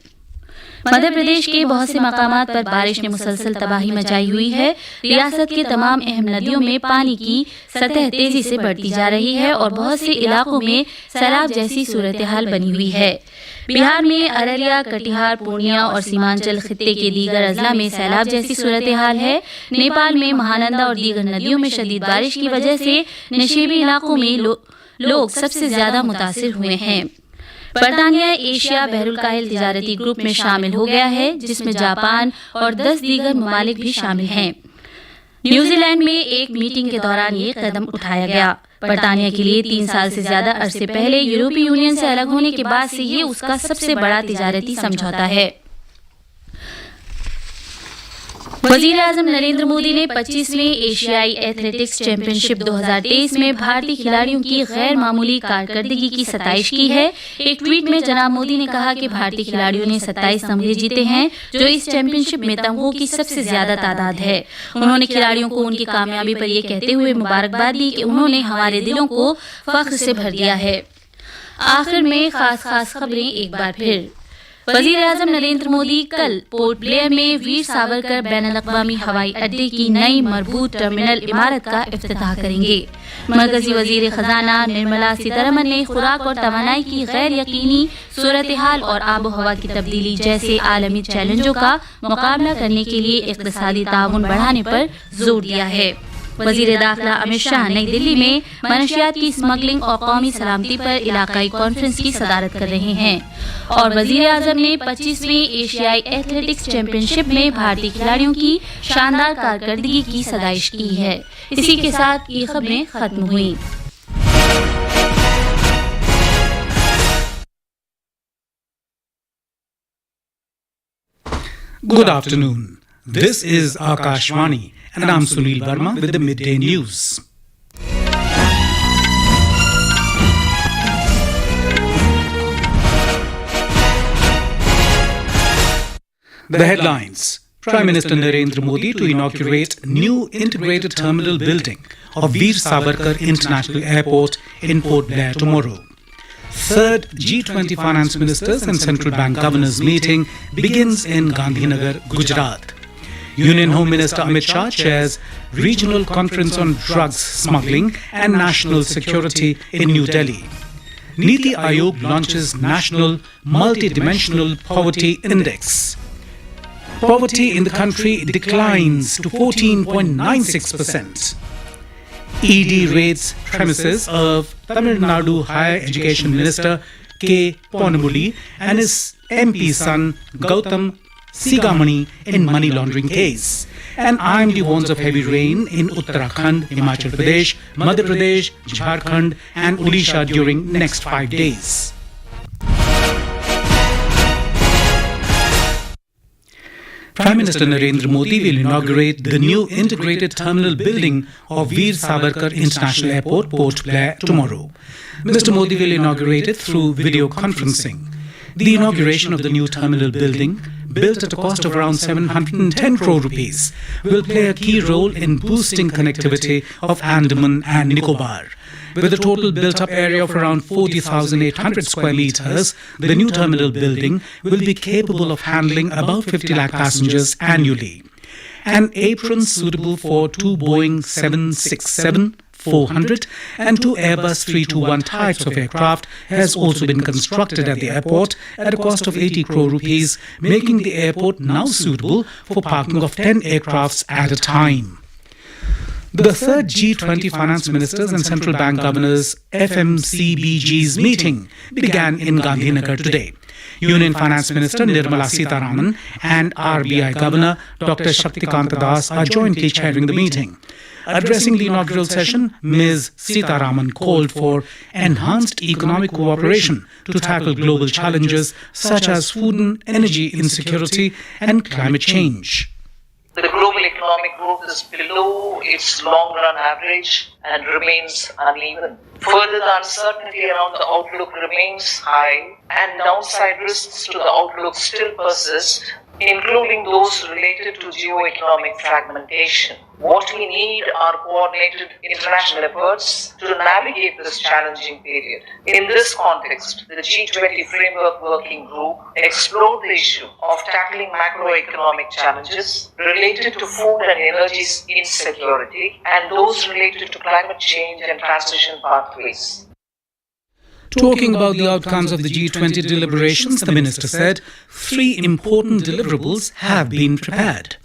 मध्य प्रदेश के बहुत से मकामात पर बारिश ने मुसलसल तबाही मचाई हुई है। रियासत के तमाम अहम नदियों में पानी की सतह तेजी से बढ़ती जा रही है और बहुत से इलाकों में सैलाब जैसी सूरत हाल बनी हुई है। बिहार में अररिया, कटिहार, पूर्णिया और सीमांचल खित्ते के दीगर अजला में सैलाब जैसी सूरत हाल है। नेपाल में महानंदा और दीगर नदियों में शदीद बारिश की वजह से नशेबी इलाकों में लोग सबसे ज्यादा मुतासिर हुए हैं। बरतानिया एशिया बहरुल-काहिल तिजारती ग्रुप में शामिल हो गया है, जिसमें जापान और 10 दीगर ममालिक भी शामिल हैं। न्यूजीलैंड में एक मीटिंग के दौरान ये कदम उठाया गया। बरतानिया के लिए 3 साल से ज्यादा अरसे पहले यूरोपीय यूनियन से अलग होने के बाद से ये उसका सबसे बड़ा तिजारती समझौता है। वजीर आजम नरेंद्र मोदी ने 25वें एशियाई एथलेटिक्स चैंपियनशिप 2023 में भारतीय खिलाड़ियों की गैर मामूली कारकर्दगी की सताइश की है। एक ट्वीट में जनाब मोदी ने कहा कि भारतीय खिलाड़ियों ने 27 तमगे जीते हैं, जो इस चैंपियनशिप में तमगों की सबसे ज्यादा तादाद है। उन्होंने खिलाड़ियों को उनकी कामयाबी पर यह कहते हुए मुबारकबाद दी कि उन्होंने हमारे दिलों को फख्र से भर दिया है। आखिर में खास खबरें एक बार फिर। वजीर आजम नरेंद्र मोदी कल पोर्ट ब्लेयर में वीर सावरकर बैनुल-अक़वामी हवाई अड्डे की नई मरबूत टर्मिनल इमारत का इफ्तिताह करेंगे। मरकजी वजीर खजाना निर्मला सीतारमन ने खुराक और तवानाई की गैर यकीनी सूरत हाल और आबो हवा की तब्दीली जैसे आलमी चैलेंजों का मुकाबला करने के लिए इक़्तिसादी ताउन बढ़ाने पर जोर दिया है। वजीर दाखिला अमित शाह नई दिल्ली में मनशियात की स्मगलिंग और कौमी सलामती पर इलाकाई कॉन्फ्रेंस की सदारत कर रहे हैं। और वजीर आजम ने 25वीं एशियाई एथलेटिक्स चैंपियनशिप में भारतीय खिलाड़ियों की शानदार कारकर्दगी की सदाइश की है। इसी के साथ ये खबरें खत्म हुई। Good afternoon. This is Akashvani. And I'm Sunil Verma with the Midday News. The headlines. Prime Minister Narendra Modi to inaugurate new integrated terminal building of Veer Savarkar International Airport in Port Blair tomorrow. Third G20 Finance Ministers and Central Bank Governors meeting begins in Gandhinagar, Gujarat. Union Home Minister Amit Shah chairs Regional Conference on Drugs Smuggling and National Security in New Delhi. Niti Aayog launches National Multidimensional Poverty Index. Poverty in the country declines to 14.96%. ED raids premises of Tamil Nadu Higher Education Minister K. Ponamuli and his MP son Gautam Sigamani in money laundering case. And IMD warns of heavy rain in Uttarakhand, Himachal Pradesh, Madhya Pradesh, Jharkhand and Odisha during next 5 days. Prime Minister Narendra Modi will inaugurate the new integrated terminal building of Veer Savarkar International Airport, Port Blair, tomorrow. Mr. Modi will inaugurate it through video conferencing. The inauguration of the new terminal building, built at a cost of around 710 crore rupees, will play a key role in boosting connectivity of Andaman and Nicobar. With a total built-up area of around 40,800 square meters, the new terminal building will be capable of handling above 50 lakh passengers annually. An apron suitable for 2 Boeing 767-400 and 2 Airbus 321 types of aircraft has also been constructed at the airport at a cost of 80 crore rupees, making the airport now suitable for parking of 10 aircrafts at a time. The third G20 Finance Ministers and Central Bank Governors FMCBG's meeting began in Gandhinagar today. Union Finance Minister Nirmala Sitharaman and RBI Governor Dr. Shaktikanta Das are jointly chairing the meeting. Addressing the inaugural session, Ms. Sitharaman called for enhanced economic cooperation to tackle global challenges such as food and energy insecurity and climate change. The global economic growth is below its long-run average and remains uneven. Further, the uncertainty around the outlook remains high and downside risks to the outlook still persist, including those related to geo-economic fragmentation. What we need are coordinated international efforts to navigate this challenging period. In this context, the G20 Framework Working Group explored the issue of tackling macroeconomic challenges related to food and energy insecurity and those related to climate change and transition pathways. Talking about the outcomes of the G20 deliberations, the minister said 3 important deliverables have been prepared.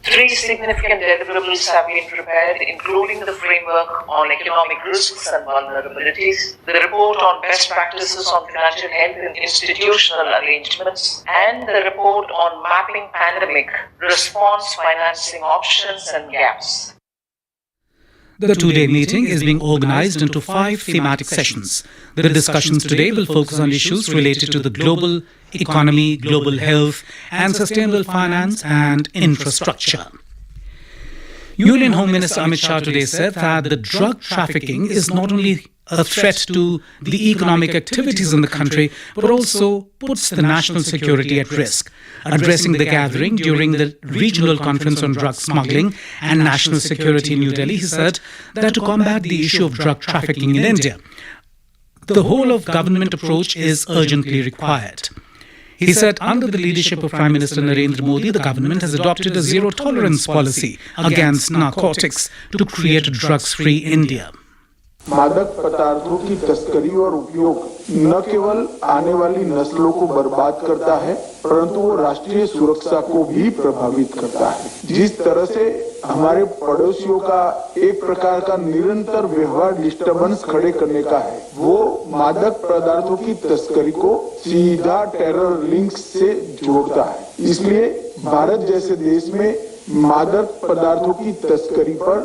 3 significant deliverables have been prepared, including the framework on economic risks and vulnerabilities, the report on best practices on financial health and institutional arrangements, and the report on mapping pandemic response financing options and gaps. The two-day meeting is being organized into 5 thematic sessions. The discussions today will focus on issues related to the global economy, global health, and sustainable finance and infrastructure. Union Home Minister Amit Shah today said that the drug trafficking is not only a threat to the economic activities in the country, but also puts the national security at risk. Addressing the gathering during the regional conference on drug smuggling and national security in New Delhi, he said that to combat the issue of drug trafficking in India, the whole of government approach is urgently required. He said under the leadership of Prime Minister Narendra Modi, the government has adopted a zero-tolerance policy against narcotics to create a drugs-free India. मादक पदार्थों की तस्करी और उपयोग न केवल आने वाली नस्लों को बर्बाद करता है, परंतु वो राष्ट्रीय सुरक्षा को भी प्रभावित करता है। जिस तरह से हमारे पड़ोसियों का एक प्रकार का निरंतर व्यवहार डिस्टर्बेंस खड़े करने का है, वो मादक पदार्थों की तस्करी को सीधा टेरर लिंक से जोड़ता है। इसलिए भारत जैसे देश में मादक पदार्थों की तस्करी पर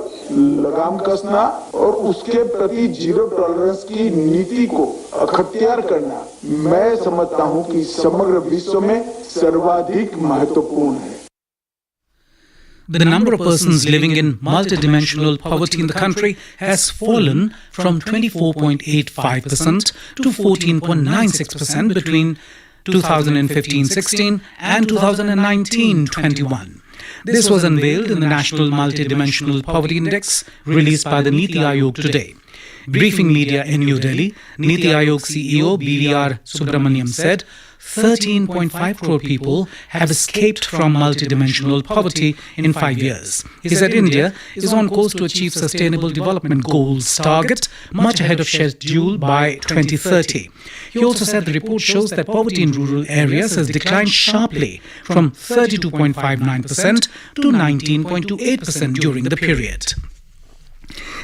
लगाम कसना और उसके प्रति जीरो टॉलरेंस की नीति को अख्तियार करना, मैं समझता हूं कि समग्र विश्व में सर्वाधिक महत्वपूर्ण है। The number of persons living in multidimensional poverty in the country has fallen from 24.85% to 14.96% between 2015-16 and 2019-21. This was unveiled in the National Multidimensional Poverty Index released by the Niti Aayog today. Briefing media in New Delhi, Niti Aayog CEO BVR Subramaniam said 13.5 crore people have escaped from multidimensional poverty in 5 years. He said India is on course to achieve Sustainable Development Goals target much ahead of schedule by 2030. He also said the report shows that poverty in rural areas has declined sharply from 32.59% to 19.28% during the period.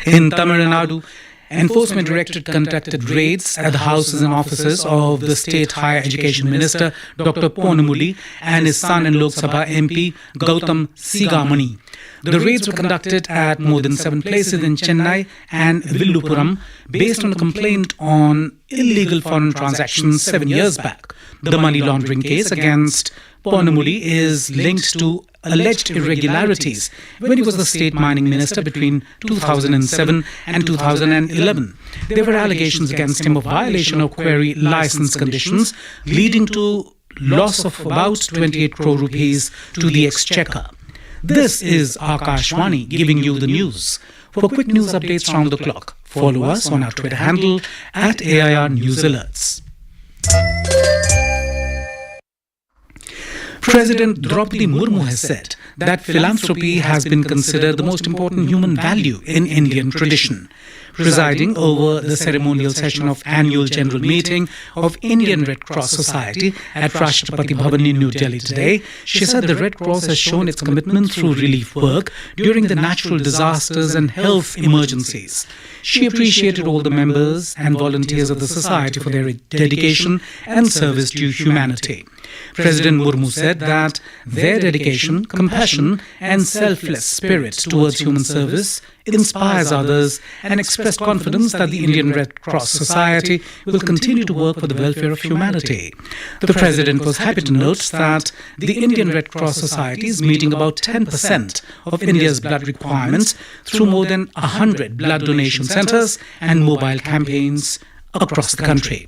In Tamil Nadu, Enforcement Directorate conducted raids at the houses and offices of the State Higher Education Minister Dr. Ponamuli and his son and Lok Sabha MP Gautam Sigamani. The raids were conducted at more than 7 places in Chennai and Villupuram based on a complaint on illegal foreign transactions 7 years back. The money laundering case against Ponamuli is linked to alleged irregularities when he was the state mining minister between 2007 and 2011. There were allegations against him of violation of quarry license conditions, leading to loss of about 28 crore rupees to the exchequer. This is Akashvani giving you the news. For quick news updates round the clock, follow us on our Twitter handle at AIR News Alerts. President Draupadi Murmu has said that philanthropy has been considered the most important human value in Indian tradition. Presiding over the ceremonial session of annual general meeting of Indian Red Cross Society at Rashtrapati Bhavan in New Delhi today, she said the Red Cross has shown its commitment through relief work during the natural disasters and health emergencies. She appreciated all the members and volunteers of the society for their dedication and service to humanity. President Murmu said that their dedication, compassion and selfless spirit towards human service inspires others and expressed confidence that the Indian Red Cross Society will continue to work for the welfare of humanity. The President was happy to note that the Indian Red Cross Society is meeting about 10% of India's blood requirements through more than 100 blood donation centres and mobile campaigns across the country.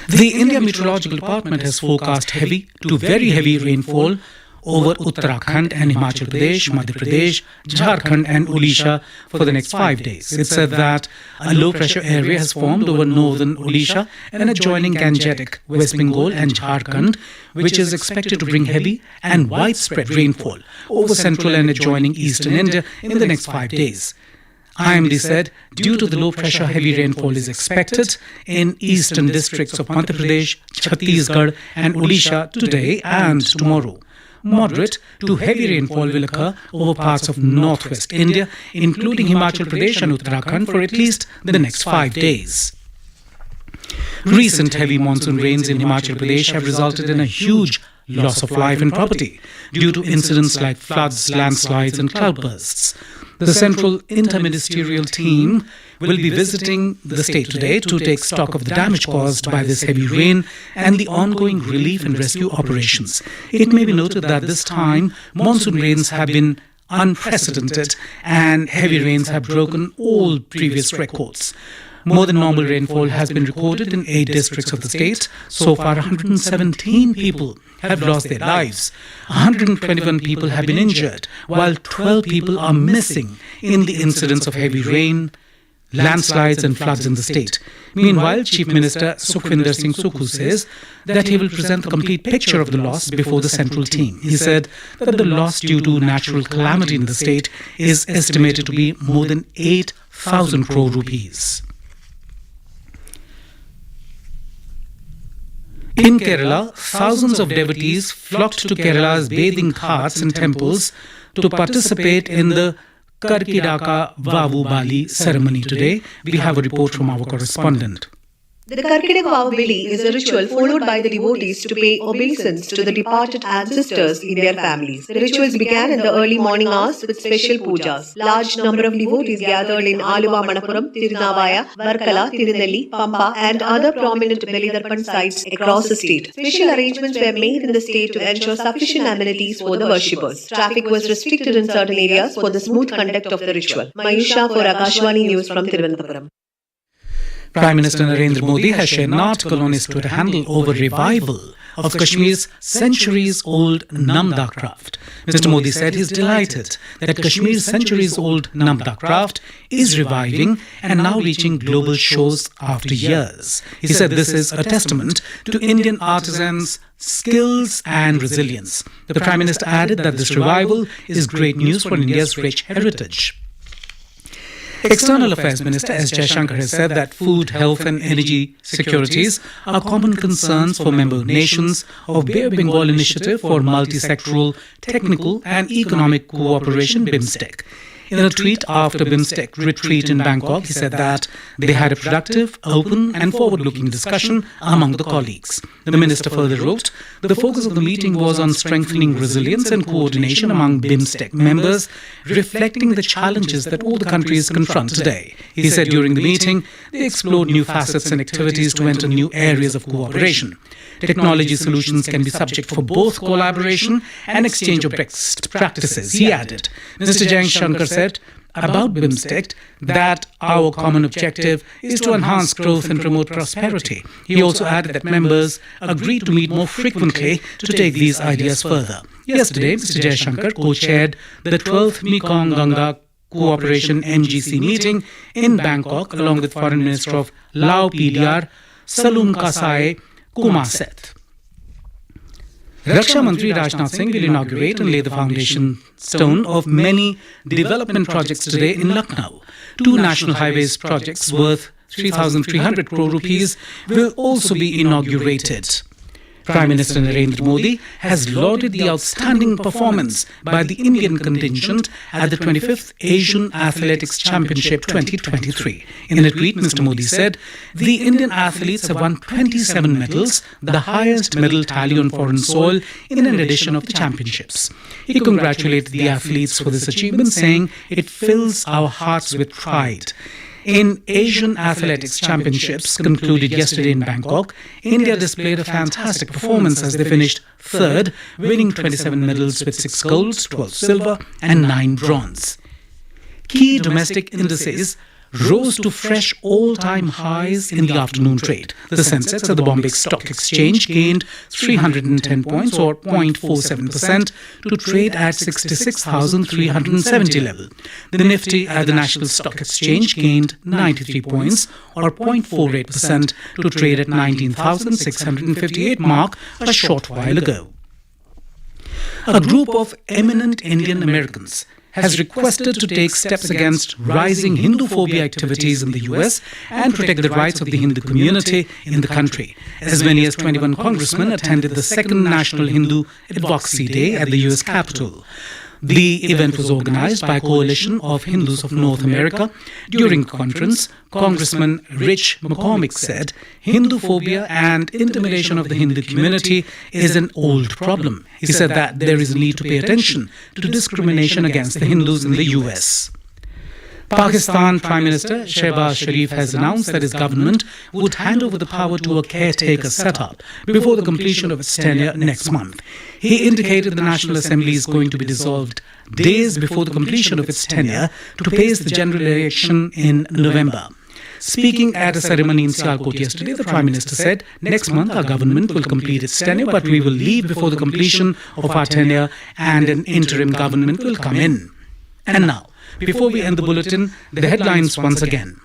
The India Meteorological Department has forecast heavy to very heavy rainfall over Uttarakhand and Himachal Pradesh, Madhya Pradesh, Jharkhand and Odisha for the next 5 days. It said that a low-pressure area has formed over northern Odisha and adjoining Gangetic, West Bengal and Jharkhand, which is expected to bring heavy and widespread rainfall over central and adjoining eastern India in the next 5 days. IMD said due to the low pressure, heavy rainfall is expected in eastern districts of Madhya Pradesh, Chhattisgarh and Odisha today and tomorrow. moderate to heavy rainfall will occur over parts of northwest India, including Himachal Pradesh and Uttarakhand, for at least the next 5 days. Recent heavy monsoon rains in Himachal Pradesh have resulted in a huge loss of life and property due to incidents like floods, landslides and cloudbursts. The Central Interministerial Team will be visiting the state today to take stock of the damage caused by this heavy rain and the ongoing relief and rescue operations. It may be noted that this time monsoon rains have been unprecedented and heavy rains have broken all previous records. More than normal rainfall has been recorded in 8 districts of the state. So far, 117 people have lost their lives. 121 people have been injured, while 12 people are missing in the incidents of heavy rain, landslides and floods in the state. Meanwhile, Chief Minister Sukhwinder Singh Sukhu says that he will present the complete picture of the loss before the central team. He said that the loss due to natural calamity in the state is estimated to be more than 8,000 crore rupees. In Kerala, thousands of devotees flocked to Kerala's bathing ghats and temples to participate in the Karkidaka Vavu Bali ceremony today. We have a report from our correspondent. The Karkidaka Vavu Bali is a ritual followed by the devotees to pay obeisance to the departed ancestors in their families. The rituals began in the early morning hours with special pujas. Large number of devotees gathered in Aluva, Manappuram, Tirunavaya, Varkala, Tirunelli, Pampa and other prominent Balidarpan sites across the state. Special arrangements were made in the state to ensure sufficient amenities for the worshippers. Traffic was restricted in certain areas for the smooth conduct of the ritual. Mayusha for Akashvani News from Thiruvananthapuram. Prime Minister Narendra Modi has shared an article on his Twitter handle over revival of Kashmir's centuries-old Namda craft. Mr. Modi said he's delighted that Kashmir's centuries-old Namda craft is reviving and now reaching global shows after years. He said this is a testament to Indian artisans' skills and resilience. The Prime Minister added that this revival is great news for India's rich heritage. External Affairs Minister S. Jaishankar has said that food, health and energy securities are common concerns for member nations of Bay of Bengal Initiative for Multi-Sectoral Technical and Economic Cooperation BIMSTEC. In a tweet after BIMSTEC retreat in Bangkok, he said that they had a productive, open and forward-looking discussion among the colleagues. The minister further wrote, the focus of the meeting was on strengthening resilience and coordination among BIMSTEC members, reflecting the challenges that all the countries confront today. He said during the meeting, they explored new facets and activities to enter new areas of cooperation. Technology solutions can be subject for both collaboration and exchange of best practices, he added. Mr. Jaishankar said about BIMSTEC that our common objective is to enhance growth and promote prosperity. He also added that members agreed to meet more frequently to take these ideas further. Yesterday, Mr. Jaishankar co-chaired the 12th Mekong-Ganga Cooperation MGC meeting in Bangkok along with Foreign Minister of Lao PDR Salum Kasai Kumaset. Raksha Mantri Rajnath Singh will inaugurate and lay the foundation stone of many development projects today in Lucknow. 2 national highways projects worth 3,300 crore rupees will also be inaugurated. Prime Minister Narendra Modi has lauded the outstanding performance by the Indian contingent at the 25th Asian Athletics Championship 2023. In a tweet, Mr. Modi said, the Indian athletes have won 27 medals, the highest medal tally on foreign soil in an edition of the championships. He congratulated the athletes for this achievement, saying, it fills our hearts with pride. In Asian Athletics Championships concluded yesterday in Bangkok, India displayed a fantastic performance as they finished third, winning 27 medals with 6 golds, 12 silver and 9 bronze. Key domestic indices rose to fresh all-time highs in the afternoon trade. The Sensex at the Bombay Stock Exchange gained 310 points or 0.47% to trade at 66,370 level. The Nifty at the National Stock Exchange gained 93 points or 0.48% to trade at 19,658 mark a short while ago. A group of eminent Indian Americans has requested to take steps against rising Hindu-phobia activities in the US and protect the rights of the Hindu community in the country. As many as 21 congressmen attended the second National Hindu Advocacy Day at the US Capitol. The event was organized by a coalition of Hindus of North America. During the conference, Congressman Rich McCormick said, Hindu-phobia and intimidation of the Hindu community is an old problem. He said that there is a need to pay attention to discrimination against the Hindus in the US. Pakistan Prime Minister Shehbaz Sharif has announced that his government would hand over the power to a caretaker setup before the completion of its tenure next month. He indicated the National Assembly is going to be dissolved days before the completion of its tenure to pace the general election in November. Speaking at a ceremony in Sialkot yesterday, the Prime Minister said, next month our government will complete its tenure, but we will leave before the completion of our tenure and an interim government will come in. And now, before we end the bulletin, the headlines once again.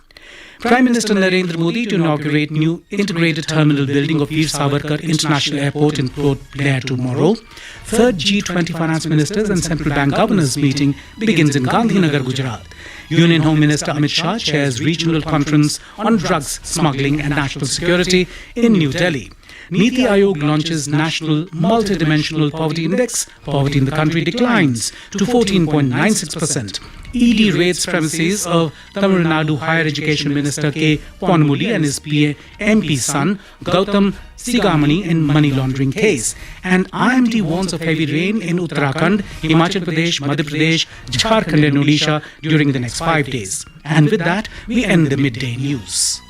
Prime Minister Narendra Modi to inaugurate new integrated terminal building of Veer Savarkar International Airport in Port Blair tomorrow. Third G20 finance ministers and central bank governors meeting begins in Gandhinagar, Gujarat. Union Home Minister Amit Shah chairs regional conference on drugs, smuggling and national security in New Delhi. Niti Aayog launches National Multidimensional Poverty Index. Poverty in the country declines to 14.96%. ED raids premises of Tamil Nadu Higher Education Minister K. Ponmuli and his MP son Gautam Sigamani in money laundering case. And IMD warns of heavy rain in Uttarakhand, Himachal Pradesh, Madhya Pradesh, Jharkhand and Odisha during the next 5 days. And with that, we end the midday news.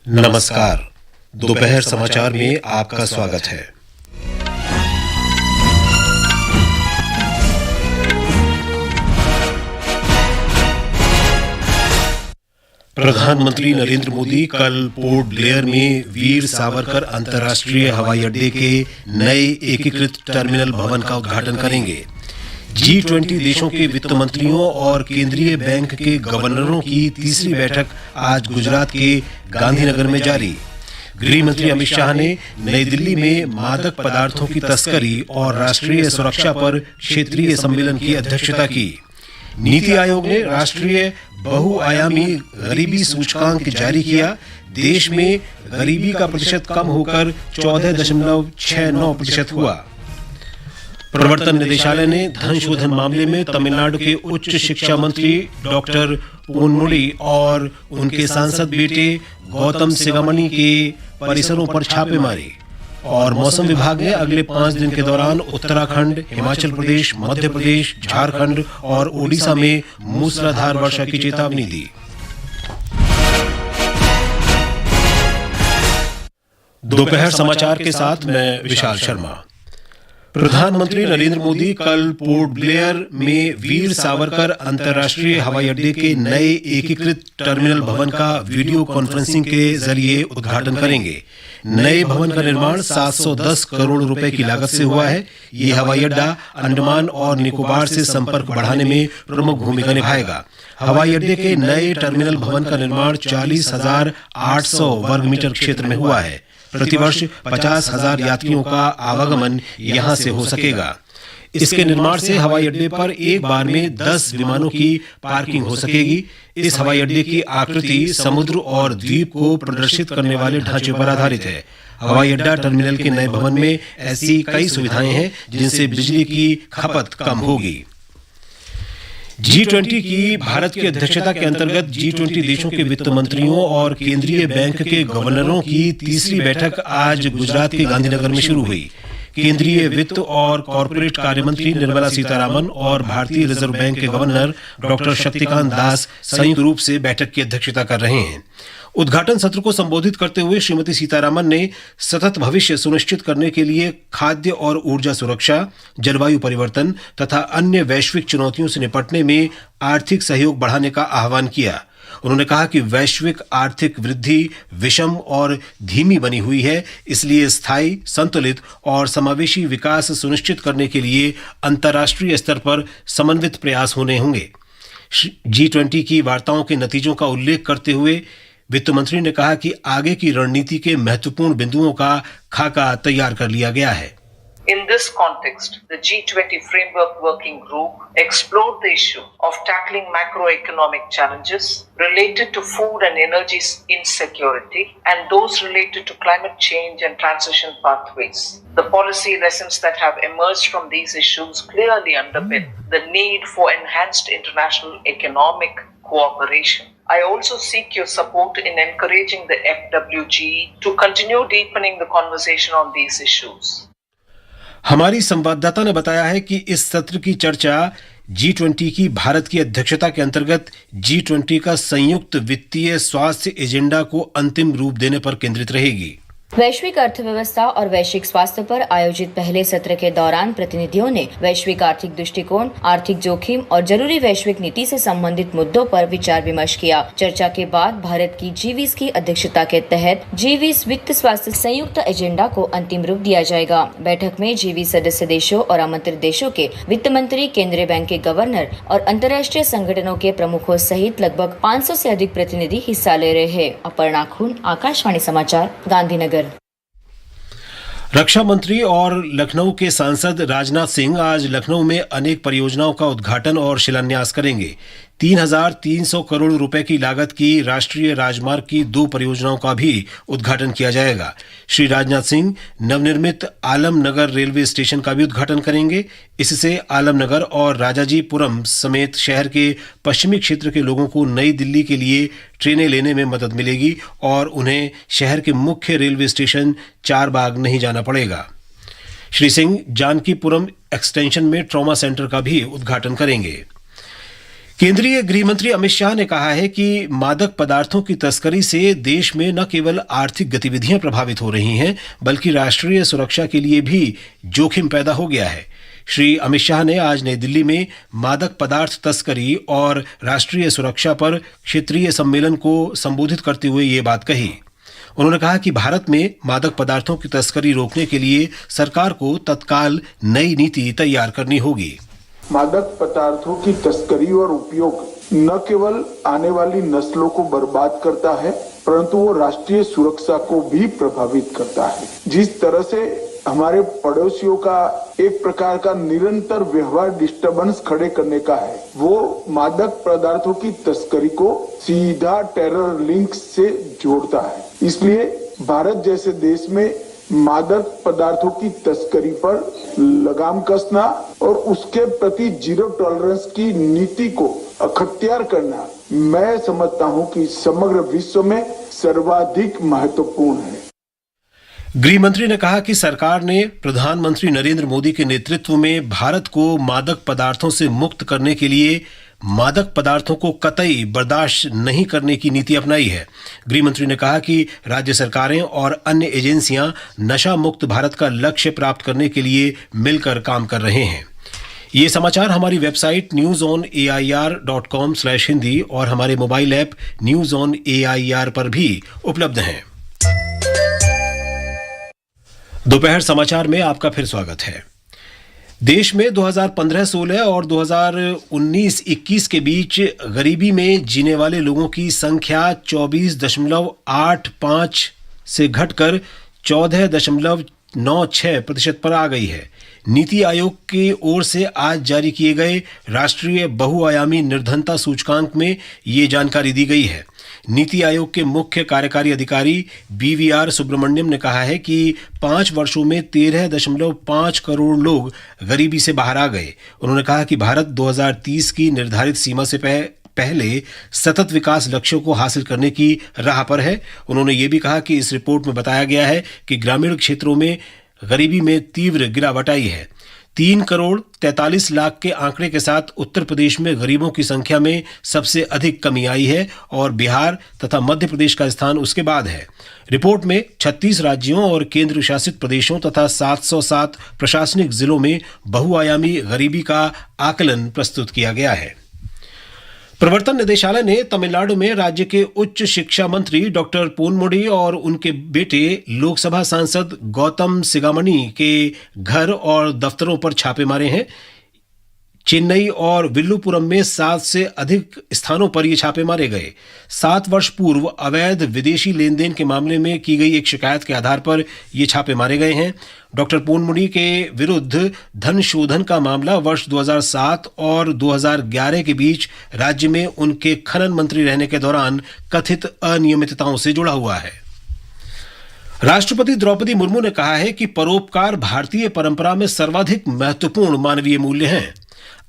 नमस्कार, दोपहर समाचार में आपका स्वागत है। प्रधानमंत्री नरेंद्र मोदी कल port Blair में वीर सावरकर अंतर्राष्ट्रीय हवाई अड्डे के नए एकीकृत टर्मिनल भवन का उद्घाटन करेंगे। G20 देशों के वित्त मंत्रियों और केंद्रीय बैंक के गवर्नरों की तीसरी बैठक आज गुजरात के गांधीनगर में जारी। गृह मंत्री अमित शाह ने नई दिल्ली में मादक पदार्थों की तस्करी और राष्ट्रीय सुरक्षा पर क्षेत्रीय सम्मेलन की अध्यक्षता की। नीति आयोग ने राष्ट्रीय बहुआयामी गरीबी सूचकांक जारी किया। देश में गरीबी का प्रतिशत कम होकर 14.69% हुआ। प्रवर्तन निदेशालय ने धन शोधन मामले में तमिलनाडु के उच्च शिक्षा मंत्री डॉक्टर पोनमुडी और उनके सांसद बेटे गौतम सिगामणि के परिसरों पर छापे मारे। और मौसम विभाग ने अगले 5 दिन के दौरान उत्तराखंड, हिमाचल प्रदेश, मध्य प्रदेश, झारखंड और ओडिशा में मूसलाधार वर्षा की चेतावनी दी। दोपहर समाचार के साथ मैं विशाल शर्मा। प्रधानमंत्री नरेंद्र मोदी कल पोर्ट ब्लेयर में वीर सावरकर अंतर्राष्ट्रीय हवाई अड्डे के नए एकीकृत टर्मिनल भवन का वीडियो कॉन्फ्रेंसिंग के जरिए उद्घाटन करेंगे। नए भवन का निर्माण 710 करोड़ रुपए की लागत से हुआ है। ये हवाई अड्डा अंडमान और निकोबार से संपर्क बढ़ाने में प्रमुख भूमिका निभाएगा। हवाई अड्डे के नए टर्मिनल भवन का निर्माण 40,800 वर्ग मीटर क्षेत्र में हुआ है। प्रतिवर्ष 50,000 यात्रियों का आवागमन यहां से हो सकेगा। इसके निर्माण से हवाई अड्डे पर एक बार में 10 विमानों की पार्किंग हो सकेगी। इस हवाई अड्डे की आकृति समुद्र और द्वीप को प्रदर्शित करने वाले ढांचे पर आधारित है। हवाई अड्डा टर्मिनल के नए भवन में ऐसी कई सुविधाएं हैं जिनसे बिजली की खपत कम होगी। G20 की भारत की अध्यक्षता के अंतर्गत G20 देशों के वित्त मंत्रियों और केंद्रीय बैंक के गवर्नरों की तीसरी बैठक आज गुजरात के गांधीनगर में शुरू हुई। केंद्रीय वित्त और कॉरपोरेट कार्य मंत्री निर्मला सीतारामन और भारतीय रिजर्व बैंक के गवर्नर डॉक्टर शक्तिकांत दास संयुक्त रूप से बैठक की अध्यक्षता कर रहे हैं। उद्घाटन सत्र को संबोधित करते हुए श्रीमती सीतारामन ने सतत भविष्य सुनिश्चित करने के लिए खाद्य और ऊर्जा सुरक्षा, जलवायु परिवर्तन तथा अन्य वैश्विक चुनौतियों से निपटने में आर्थिक सहयोग बढ़ाने का आह्वान किया। उन्होंने कहा कि वैश्विक आर्थिक वृद्धि विषम और धीमी बनी हुई है, इसलिए स्थायी, संतुलित और समावेशी विकास सुनिश्चित करने के लिए अंतर्राष्ट्रीय स्तर पर समन्वित प्रयास होने होंगे। G20 की वार्ताओं के नतीजों का उल्लेख करते हुए वित्त मंत्री ने कहा कि आगे की रणनीति के महत्वपूर्ण बिंदुओं का खाका तैयार कर लिया गया है। In this context, the G20 Framework Working Group explored the issue of tackling macroeconomic challenges related to food and energy insecurity and those related to climate change and transition pathways. The policy lessons that have emerged from these issues clearly underpin the need for enhanced international economic cooperation. I also seek your support in encouraging the FWG to continue deepening the conversation on these issues. हमारी संवाददाता ने बताया है कि इस सत्र की चर्चा G20 की भारत की अध्यक्षता के अंतर्गत G20 का संयुक्त वित्तीय स्वास्थ्य एजेंडा को अंतिम रूप देने पर केंद्रित रहेगी। वैश्विक अर्थव्यवस्था और वैश्विक स्वास्थ्य पर आयोजित पहले सत्र के दौरान प्रतिनिधियों ने वैश्विक आर्थिक दृष्टिकोण, आर्थिक जोखिम और जरूरी वैश्विक नीति से संबंधित मुद्दों पर विचार विमर्श किया। चर्चा के बाद भारत की G20 की अध्यक्षता के तहत G20 वित्त स्वास्थ्य संयुक्त एजेंडा को अंतिम रूप दिया जाएगा। बैठक में G20 सदस्य देशों और आमंत्रित देशों के वित्त मंत्री, केंद्रीय बैंक के गवर्नर और अंतर्राष्ट्रीय संगठनों के प्रमुखों सहित लगभग 500 से अधिक प्रतिनिधि हिस्सा ले रहे हैं। अपर्णा खून, आकाशवाणी समाचार, गांधीनगर। रक्षा मंत्री और लखनऊ के सांसद राजनाथ सिंह आज लखनऊ में अनेक परियोजनाओं का उद्घाटन और शिलान्यास करेंगे। 3,300 करोड़ रुपए की लागत की राष्ट्रीय राजमार्ग की 2 परियोजनाओं का भी उद्घाटन किया जाएगा। श्री राजनाथ सिंह नवनिर्मित आलमनगर रेलवे स्टेशन का भी उद्घाटन करेंगे। इससे आलमनगर और राजाजीपुरम समेत शहर के पश्चिमी क्षेत्र के लोगों को नई दिल्ली के लिए ट्रेनें लेने में मदद मिलेगी और उन्हें शहर के मुख्य रेलवे स्टेशन चारबाग नहीं जाना पड़ेगा। श्री सिंह जानकीपुरम एक्सटेंशन में ट्रॉमा सेंटर का भी उद्घाटन करेंगे। केंद्रीय गृह मंत्री अमित शाह ने कहा है कि मादक पदार्थों की तस्करी से देश में न केवल आर्थिक गतिविधियां प्रभावित हो रही हैं, बल्कि राष्ट्रीय सुरक्षा के लिए भी जोखिम पैदा हो गया है। श्री अमित शाह ने आज नई दिल्ली में मादक पदार्थ तस्करी और राष्ट्रीय सुरक्षा पर क्षेत्रीय सम्मेलन को संबोधित करते हुए ये बात कही। उन्होंने कहा कि भारत में मादक पदार्थों की तस्करी रोकने के लिए सरकार को तत्काल नई नीति तैयार करनी होगी। मादक पदार्थों की तस्करी और उपयोग न केवल आने वाली नस्लों को बर्बाद करता है, परंतु वो राष्ट्रीय सुरक्षा को भी प्रभावित करता है। जिस तरह से हमारे पड़ोसियों का एक प्रकार का निरंतर व्यवहार डिस्टर्बेंस खड़े करने का है, वो मादक पदार्थों की तस्करी को सीधा टेरर लिंक से जोड़ता है। इसलिए भारत जैसे देश में मादक पदार्थों की तस्करी पर लगाम कसना और उसके प्रति जीरो टॉलरेंस की नीति को अख्तियार करना, मैं समझता हूं कि समग्र विश्व में सर्वाधिक महत्वपूर्ण है। गृह मंत्री ने कहा कि सरकार ने प्रधानमंत्री नरेंद्र मोदी के नेतृत्व में भारत को मादक पदार्थों से मुक्त करने के लिए मादक पदार्थों को कतई बर्दाश्त नहीं करने की नीति अपनाई है। गृह मंत्री ने कहा कि राज्य सरकारें और अन्य एजेंसियां नशा मुक्त भारत का लक्ष्य प्राप्त करने के लिए मिलकर काम कर रहे हैं। ये समाचार हमारी वेबसाइट newsonair.com/hindi और हमारे mobile app news on AIR पर भी उपलब्ध हैं। दोपहर समाचार में आपका फिर स्वागत है। देश में 2015-16 और 2019-21 के बीच गरीबी में जीने वाले लोगों की संख्या 24.85 से घटकर 14.96% पर आ गई है। नीति आयोग की ओर से आज जारी किए गए राष्ट्रीय बहुआयामी निर्धनता सूचकांक में ये जानकारी दी गई है। नीति आयोग के मुख्य कार्यकारी अधिकारी BVR सुब्रमण्यम ने कहा है कि 5 वर्षों में 13.5 करोड़ लोग गरीबी से बाहर आ गए। उन्होंने कहा कि भारत 2030 की निर्धारित सीमा से पहले सतत विकास लक्ष्यों को हासिल करने की राह पर है। उन्होंने ये भी कहा कि इस रिपोर्ट में बताया गया है कि ग्रामीण क्षेत्रों में गरीबी में तीव्र गिरावट आई है। 3 करोड़ 43 लाख के आंकड़े के साथ उत्तर प्रदेश में गरीबों की संख्या में सबसे अधिक कमी आई है और बिहार तथा मध्य प्रदेश का स्थान उसके बाद है। रिपोर्ट में 36 राज्यों और केंद्र शासित प्रदेशों तथा 707 प्रशासनिक जिलों में बहुआयामी गरीबी का आकलन प्रस्तुत किया गया है। प्रवर्तन निदेशालय ने तमिलनाडु में राज्य के उच्च शिक्षा मंत्री डॉक्टर पोनमुडी और उनके बेटे लोकसभा सांसद गौतम सिगामणि के घर और दफ्तरों पर छापे मारे हैं। चेन्नई और विल्लुपुरम में 7 से अधिक स्थानों पर ये छापे मारे गए। 7 वर्ष पूर्व अवैध विदेशी लेन देन के मामले में की गई एक शिकायत के आधार पर ये छापे मारे गए हैं। डॉक्टर पोनमुडी के विरुद्ध धन शोधन का मामला वर्ष 2007 और 2011 के बीच राज्य में उनके खनन मंत्री रहने के दौरान कथित अनियमितताओं से जुड़ा हुआ है। राष्ट्रपति द्रौपदी मुर्मू ने कहा है कि परोपकार भारतीय परंपरा में सर्वाधिक महत्वपूर्ण मानवीय मूल्य हैं।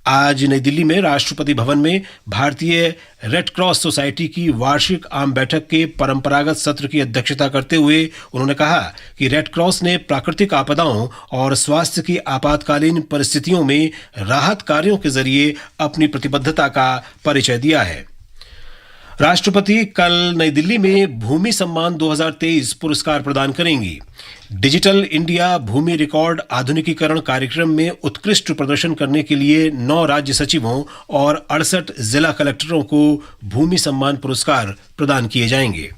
आज नई दिल्ली में राष्ट्रपति भवन में भारतीय रेड क्रॉस सोसाइटी की वार्षिक आम बैठक के परंपरागत सत्र की अध्यक्षता करते हुए उन्होंने कहा कि रेड क्रॉस ने प्राकृतिक आपदाओं और स्वास्थ्य की आपातकालीन परिस्थितियों में राहत कार्यों के जरिए अपनी प्रतिबद्धता का परिचय दिया है। राष्ट्रपति कल नई दिल्ली में भूमि सम्मान 2023 पुरस्कार प्रदान करेंगी। डिजिटल इंडिया भूमि रिकॉर्ड आधुनिकीकरण कार्यक्रम में उत्कृष्ट प्रदर्शन करने के लिए 9 राज्य सचिवों और 68 जिला कलेक्टरों को भूमि सम्मान पुरस्कार प्रदान किए जाएंगे।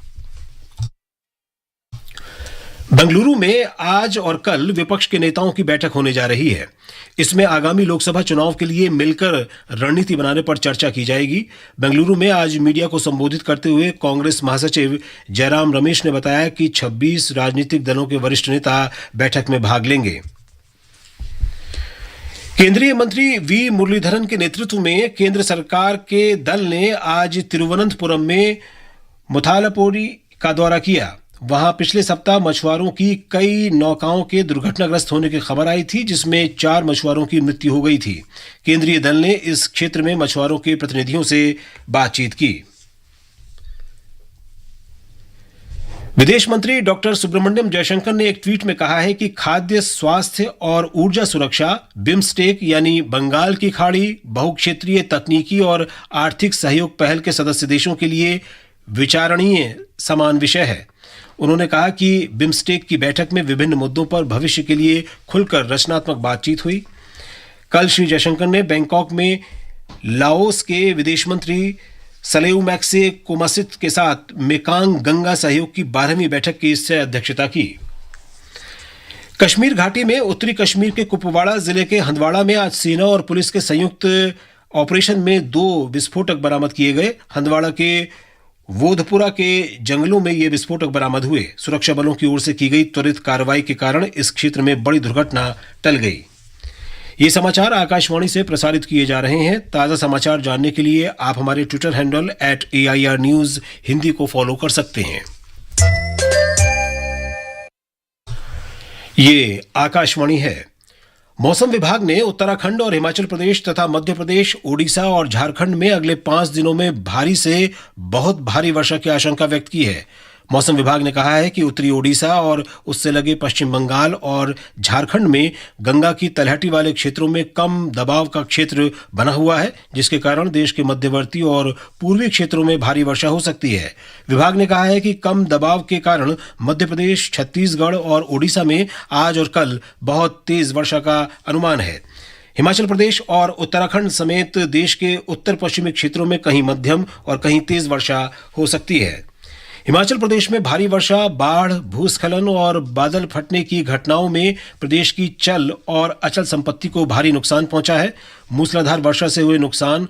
बेंगलुरु में आज और कल विपक्ष के नेताओं की बैठक होने जा रही है। इसमें आगामी लोकसभा चुनाव के लिए मिलकर रणनीति बनाने पर चर्चा की जाएगी। बेंगलुरु में आज मीडिया को संबोधित करते हुए कांग्रेस महासचिव जयराम रमेश ने बताया कि 26 राजनीतिक दलों के वरिष्ठ नेता बैठक में भाग लेंगे। केंद्रीय मंत्री वी मुरलीधरन के नेतृत्व में केंद्र सरकार के दल ने आज तिरुवनंतपुरम में मुथालापोरी का दौरा किया। वहां पिछले सप्ताह मछुआरों की कई नौकाओं के दुर्घटनाग्रस्त होने की खबर आई थी, जिसमें 4 मछुआरों की मृत्यु हो गई थी। केंद्रीय दल ने इस क्षेत्र में मछुआरों के प्रतिनिधियों से बातचीत की। विदेश मंत्री डॉक्टर सुब्रमण्यम जयशंकर ने एक ट्वीट में कहा है कि खाद्य, स्वास्थ्य और ऊर्जा सुरक्षा बिम्स्टेक यानी बंगाल की खाड़ी बहुक्षेत्रीय तकनीकी और आर्थिक सहयोग पहल के सदस्य देशों के लिए विचारणीय समान विषय है। उन्होंने कहा कि बिम्स्टेक की बैठक में विभिन्न मुद्दों पर भविष्य के लिए खुलकर रचनात्मक बातचीत हुई। कल श्री जयशंकर ने बैंकॉक में लाओस के विदेश मंत्री सलेउमैक्से कोमासित के साथ मेकांग गंगा सहयोग की 12वीं बैठक की इससे अध्यक्षता की। कश्मीर घाटी में उत्तरी कश्मीर के कुपवाड़ा जिले के हंदवाड़ा में आज सेना और पुलिस के संयुक्त ऑपरेशन में 2 विस्फोटक बरामद किए गए। हंदवाड़ा के वोधपुरा के जंगलों में ये विस्फोटक बरामद हुए। सुरक्षा बलों की ओर से की गई त्वरित कार्रवाई के कारण इस क्षेत्र में बड़ी दुर्घटना टल गई। ये समाचार आकाशवाणी से प्रसारित किए जा रहे हैं। ताज़ा समाचार जानने के लिए आप हमारे Twitter handle @AIR News Hindi को फॉलो कर सकते हैं। ये आकाशवाणी है। मौसम विभाग ने उत्तराखंड और हिमाचल प्रदेश तथा मध्य प्रदेश, ओडिशा और झारखंड में अगले 5 दिनों में भारी से बहुत भारी वर्षा की आशंका व्यक्त की है। मौसम विभाग ने कहा है कि उत्तरी ओडिशा और उससे लगे पश्चिम बंगाल और झारखंड में गंगा की तलहटी वाले क्षेत्रों में कम दबाव का क्षेत्र बना हुआ है, जिसके कारण देश के मध्यवर्ती और पूर्वी क्षेत्रों में भारी वर्षा हो सकती है। विभाग ने कहा है कि कम दबाव के कारण मध्य प्रदेश, छत्तीसगढ़ और ओडिशा में आज और कल बहुत तेज वर्षा का अनुमान है। हिमाचल प्रदेश और उत्तराखंड समेत देश के उत्तर पश्चिमी क्षेत्रों में कहीं मध्यम और कहीं तेज वर्षा हो सकती है। हिमाचल प्रदेश में भारी वर्षा, बाढ़, भूस्खलन और बादल फटने की घटनाओं में प्रदेश की चल और अचल संपत्ति को भारी नुकसान पहुंचा है। मूसलाधार वर्षा से हुए नुकसान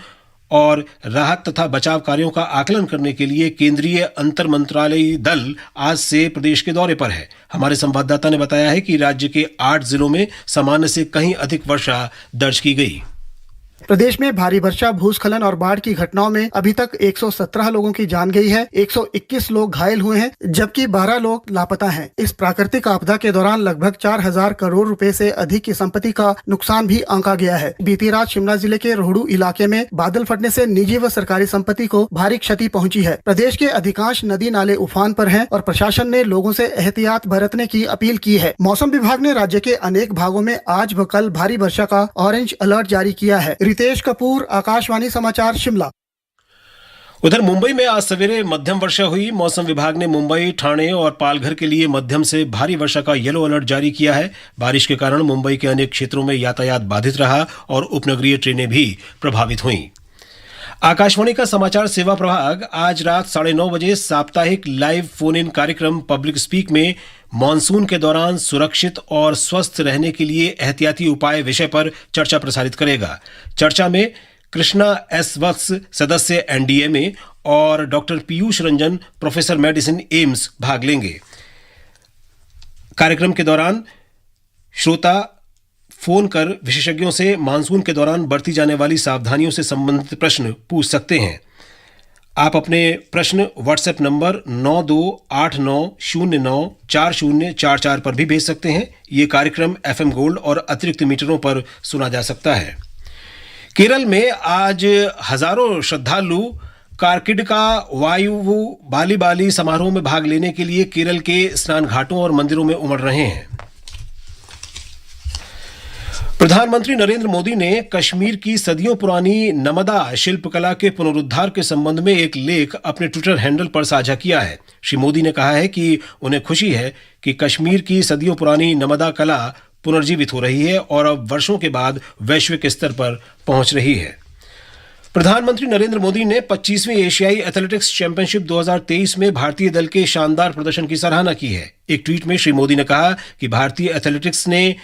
और राहत तथा बचाव कार्यों का आकलन करने के लिए केंद्रीय अंतर मंत्रालयी दल आज से प्रदेश के दौरे पर है। हमारे संवाददाता ने बताया है कि राज्य के 8 जिलों में सामान्य से कहीं अधिक वर्षा दर्ज की गई। प्रदेश में भारी वर्षा, भूस्खलन और बाढ़ की घटनाओं में अभी तक 117 लोगों की जान गई है, 121 लोग घायल हुए हैं, जबकि 12 लोग लापता हैं। इस प्राकृतिक आपदा के दौरान लगभग 4000 करोड़ रुपए से अधिक की संपत्ति का नुकसान भी आंका गया है। बीती रात शिमला जिले के रोहडू इलाके में बादल फटने से निजी व सरकारी संपत्ति को भारी क्षति पहुंची है। प्रदेश के अधिकांश नदी नाले उफान पर हैं और प्रशासन ने लोगों से एहतियात बरतने की अपील की है। मौसम विभाग ने राज्य के अनेक भागों में आज व कल भारी वर्षा का ऑरेंज अलर्ट जारी किया है। रितेश कपूर, आकाशवाणी समाचार, शिमला। उधर मुंबई में आज सवेरे मध्यम वर्षा हुई। मौसम विभाग ने मुंबई, ठाणे और पालघर के लिए मध्यम से भारी वर्षा का येलो अलर्ट जारी किया है। बारिश के कारण मुंबई के अनेक क्षेत्रों में यातायात बाधित रहा और उपनगरीय ट्रेनें भी प्रभावित हुईं। आकाशवाणी का समाचार सेवा प्रभाग आज रात 9:30 बजे साप्ताहिक लाइव फोन इन कार्यक्रम पब्लिक स्पीक में मॉनसून के दौरान सुरक्षित और स्वस्थ रहने के लिए एहतियाती उपाय विषय पर चर्चा प्रसारित करेगा। चर्चा में कृष्णा एस वत्स, सदस्य एनडीएमए, और doctor Piyush Ranjan, professor medicine, AIIMS, भाग लेंगे। कार्यक्रम के दौरान श्रोता फोन कर विशेषज्ञों से मानसून के दौरान बरती जाने वाली सावधानियों से संबंधित प्रश्न पूछ सकते हैं। आप अपने प्रश्न व्हाट्सएप नंबर 9289094044 पर भी भेज सकते हैं। ये कार्यक्रम एफएम गोल्ड और अतिरिक्त मीटरों पर सुना जा सकता है। केरल में आज हजारों श्रद्धालु कार्किडका वायु बाली बाली समारोह में भाग लेने के लिए केरल के स्नान घाटों और मंदिरों में उमड़ रहे हैं। प्रधानमंत्री नरेंद्र मोदी ने कश्मीर की सदियों पुरानी नमदा शिल्पकला के पुनरुद्धार के संबंध में एक लेख अपने ट्विटर हैंडल पर साझा किया है। श्री मोदी ने कहा है कि उन्हें खुशी है कि कश्मीर की सदियों पुरानी नमदा कला पुनर्जीवित हो रही है और अब वर्षों के बाद वैश्विक स्तर पर पहुंच रही है। प्रधानमंत्री नरेंद्र मोदी ने 25वीं एशियाई एथलेटिक्स चैंपियनशिप 2023 में भारतीय दल के शानदार प्रदर्शन की सराहना की है। एक ट्वीट में श्री मोदी ने कहा कि भारतीय एथलेटिक्स ने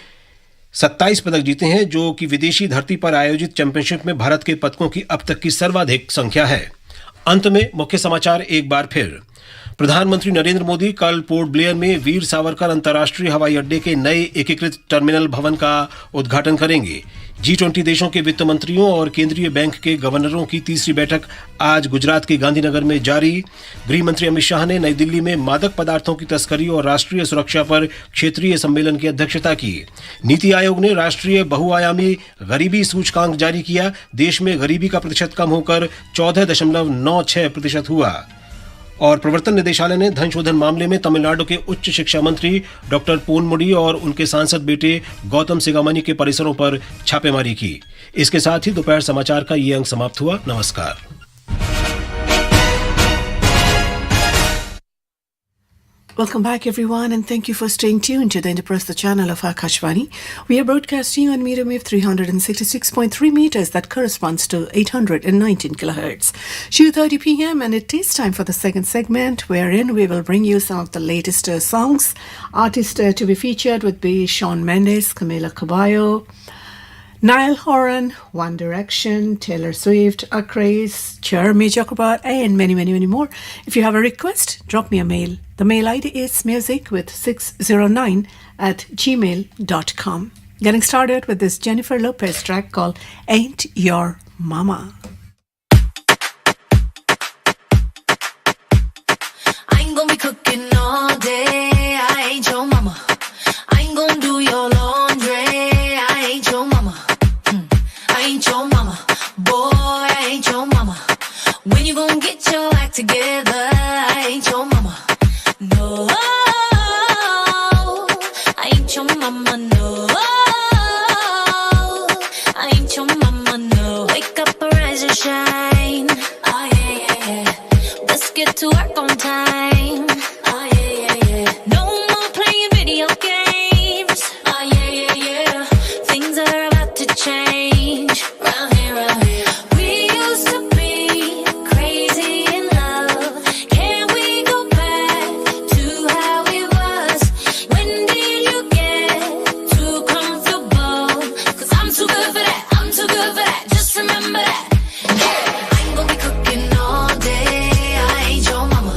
27 पदक जीते हैं, जो कि विदेशी धरती पर आयोजित चैंपियनशिप में भारत के पदकों की अब तक की सर्वाधिक संख्या है। अंत में मुख्य समाचार एक बार फिर। प्रधानमंत्री नरेंद्र मोदी कल पोर्ट ब्लेयर में वीर सावरकर अंतर्राष्ट्रीय हवाई अड्डे के नए एकीकृत टर्मिनल भवन का उद्घाटन करेंगे। G20 देशों के वित्त मंत्रियों और केंद्रीय बैंक के गवर्नरों की तीसरी बैठक आज गुजरात के गांधीनगर में जारी। गृह मंत्री अमित शाह ने नई दिल्ली में मादक पदार्थों की तस्करी और राष्ट्रीय सुरक्षा पर क्षेत्रीय सम्मेलन की अध्यक्षता की। नीति आयोग ने राष्ट्रीय बहुआयामी गरीबी सूचकांक जारी किया। देश में गरीबी का प्रतिशत कम होकर 14.96% हुआ। और प्रवर्तन निदेशालय ने धन शोधन मामले में तमिलनाडु के उच्च शिक्षा मंत्री डॉक्टर पोनमुडी और उनके सांसद बेटे गौतम सिगामनी के परिसरों पर छापेमारी की। इसके साथ ही दोपहर समाचार का ये अंक समाप्त हुआ। नमस्कार। Welcome back, everyone, and thank you for staying tuned to the Indraprastha channel of Akashvani. We are broadcasting on medium wave 366.3 meters, that corresponds to 819 kilohertz. 2:30 p.m. and it is time for the second segment, wherein we will bring you some of the latest songs. Artists to be featured would be Shawn Mendes, Camila Cabello, Niall Horan, One Direction, Taylor Swift, Acraze, Jeremy Jacobat, and many, many, many more. If you have a request, drop me a mail. The mail ID is music609@gmail.com. Getting started with this Jennifer Lopez track called Ain't Your Mama. I ain't gonna be cooking all day. I ain't your mama. I ain't gonna do your laundry. I ain't your mama. I ain't your mama. Boy, I ain't your mama. When you gonna get your act together? I ain't your mama. No, I ain't your mama. No, I ain't your mama. No, wake up, rise and shine. Oh yeah, yeah, yeah. Let's get to work on time. Oh yeah, yeah, yeah. No more playing video games. Oh yeah, yeah, yeah. Things are about to change. Round here, round here. We used to be crazy in love. Can we go back to how it was? When did you get too comfortable? 'Cause I'm too good for that. I'm too good for that. Just remember that. Yeah. I ain't gonna be cooking all day. I ain't your mama.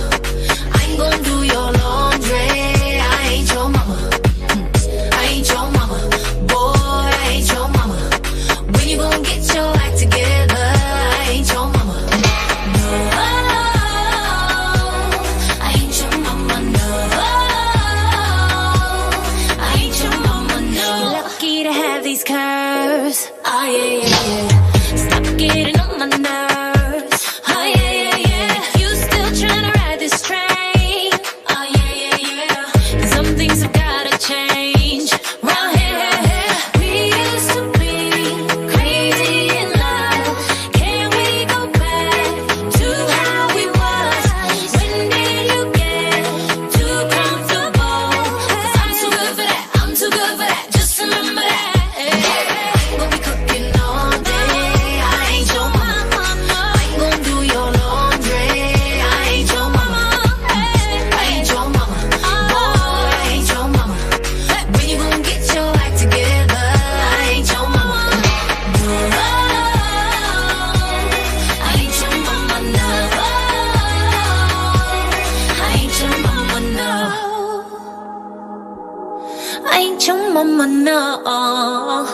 mama know.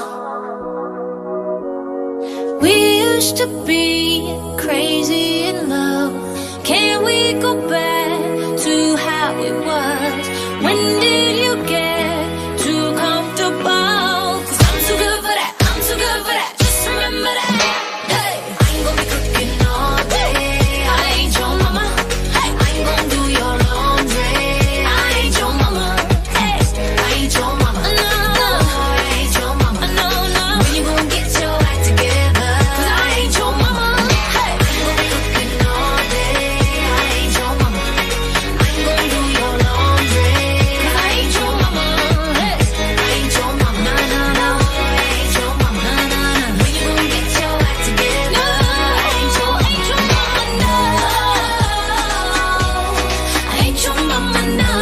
We used to be crazy in love. Can we go back to how it was? When did you get too comfortable? 'Cause I'm too good for that, I'm too good for that. Just remember that. Hey, I ain't gonna be cooking all day. I ain't your mama. Hey, I ain't gonna do your laundry. I ain't your mama. Hey, I ain't your mama. No, I ain't your mama. No. When you gonna get your act together? 'Cause I ain't your mama. Hey, I ain't gonna be cooking all day. I ain't your mama. I ain't gonna do your laundry. 'Cause I ain't your mama. Hey, I ain't your mama. No, I ain't your mama. No. When you gonna get your act together? I ain't your mama. No, I ain't your mama. No,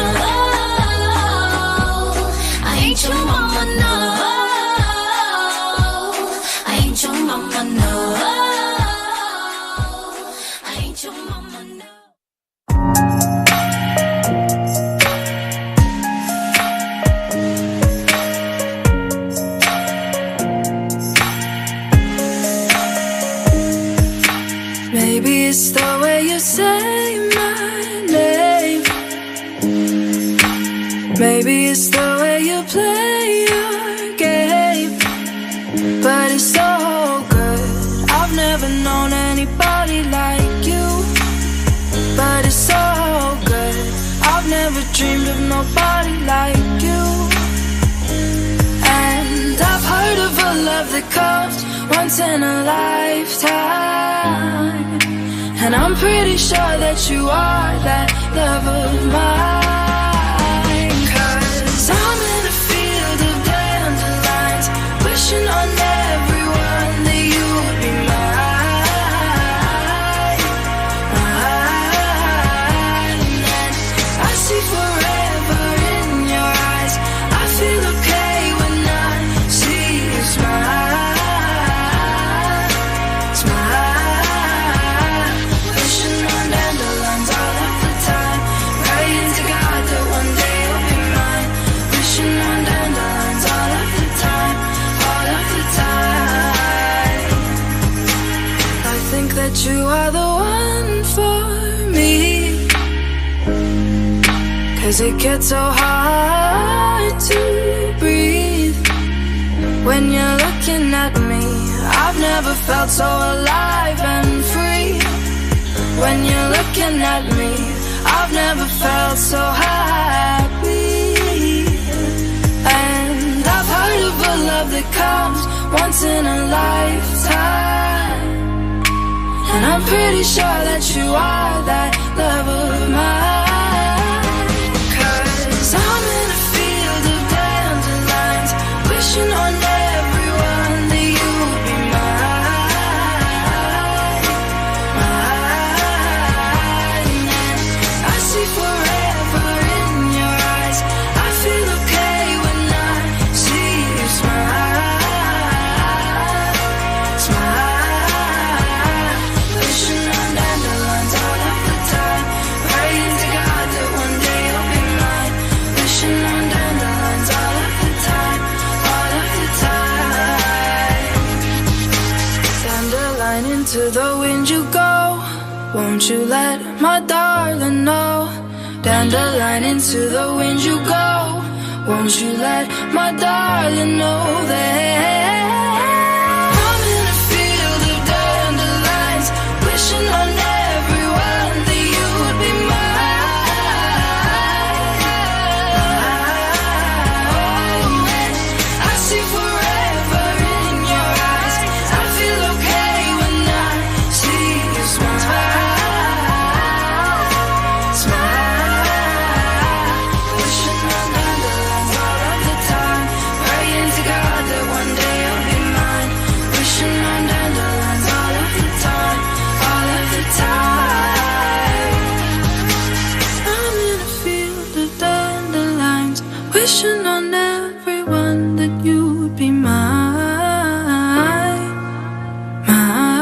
I ain't your mama. No, I ain't your mama. No, I ain't your mama. No. Maybe it's the way you say my name. Maybe it's the way you play your game. But it's so good. I've never known anybody like you. But it's so good. I've never dreamed of nobody like you. And I've heard of a love that comes once in a lifetime. And I'm pretty sure that you are that love of mine. 'Cause I'm in a field of dandelions, wishing on everyone that you would be mine. And I see forever in your eyes. I feel okay when I see you smile. Wishing on dandelions all of the time, praying to God that one day you'll be mine. Wishing on dandelions all of the time, all of the time. I think that you are the one for me. 'Cause it gets so hard to breathe when you're looking at me. I've never felt so alive and free. When you're looking at me, I've never felt so happy. And I've heard of a love that comes once in a lifetime. And I'm pretty sure that you are that love of mine. 'Cause I'm in a field of dandelions, wishing on everyone that you would be mine. And I see forever in your eyes. I feel okay when I see you smile. Wishing on dandelions all of the time, praying to God that one day you'll be mine. Wishing on dandelions all of the time, all of the time. Dandelion, into the wind you go. Won't you let my darling know? Dandelion, into the wind you go. Won't you let my darling know that I'm in a field of dandelions, wishing on everyone that you would be mine. I see forever in your eyes. I feel okay when I see you smile. Wishing on dandelions all of the time, praying to God that one day you'll be mine. Wishing on dandelions all of the time, all of the time. I'm in a field of dandelions, wishing on everyone that you would be mine, mine.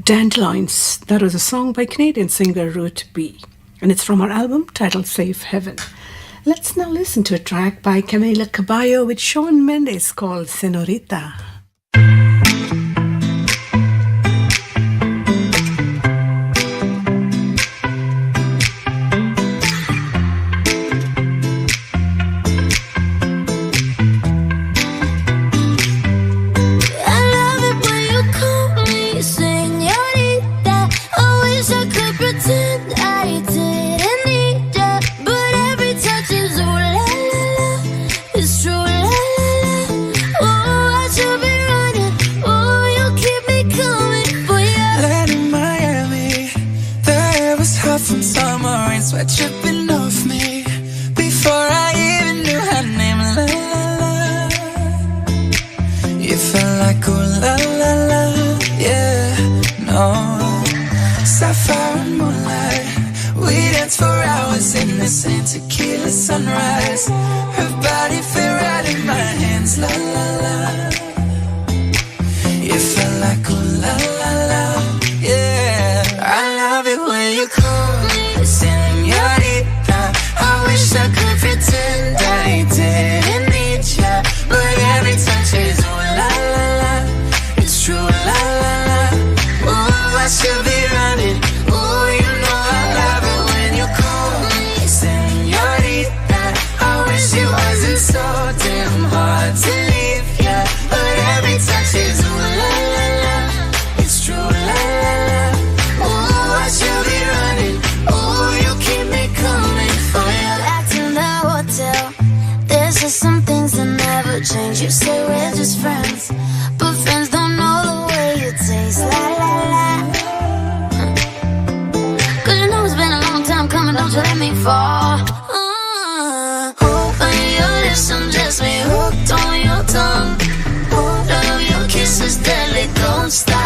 Dandelions. That was a song by Canadian singer Ruth B. and it's from our album titled Safe Heaven. Let's now listen to a track by Camila Cabello with Shawn Mendes called Senorita. Sweat dripping off me before I even knew her name. La la la. You felt like ooh la la la. Yeah, no. Sapphire and moonlight, we danced for hours in the same tequila sunrise. Her body fit right in my hands. La la la. You felt like ooh la la la. Yeah, I love it when you call me señorita. I wish I could pretend I didn't need ya, but every touch is ooh la la la. It's true la la la. Ooh, I should be running. Ooh, you know I love it when you call me señorita. I wish it wasn't so damn hard to leave ya, but every touch is ooh la la la. It's true la la la. Ooh, I should be running. Ooh, you keep me coming for you. Back in the hotel, there's just some things that never change. You say we're just friends, but friends don't know the way you taste. La la la. Cause you know it's been a long time coming, don't you let me fall. Open your lips, undress me, hooked on your tongue. Love your kisses deadly, don't stop.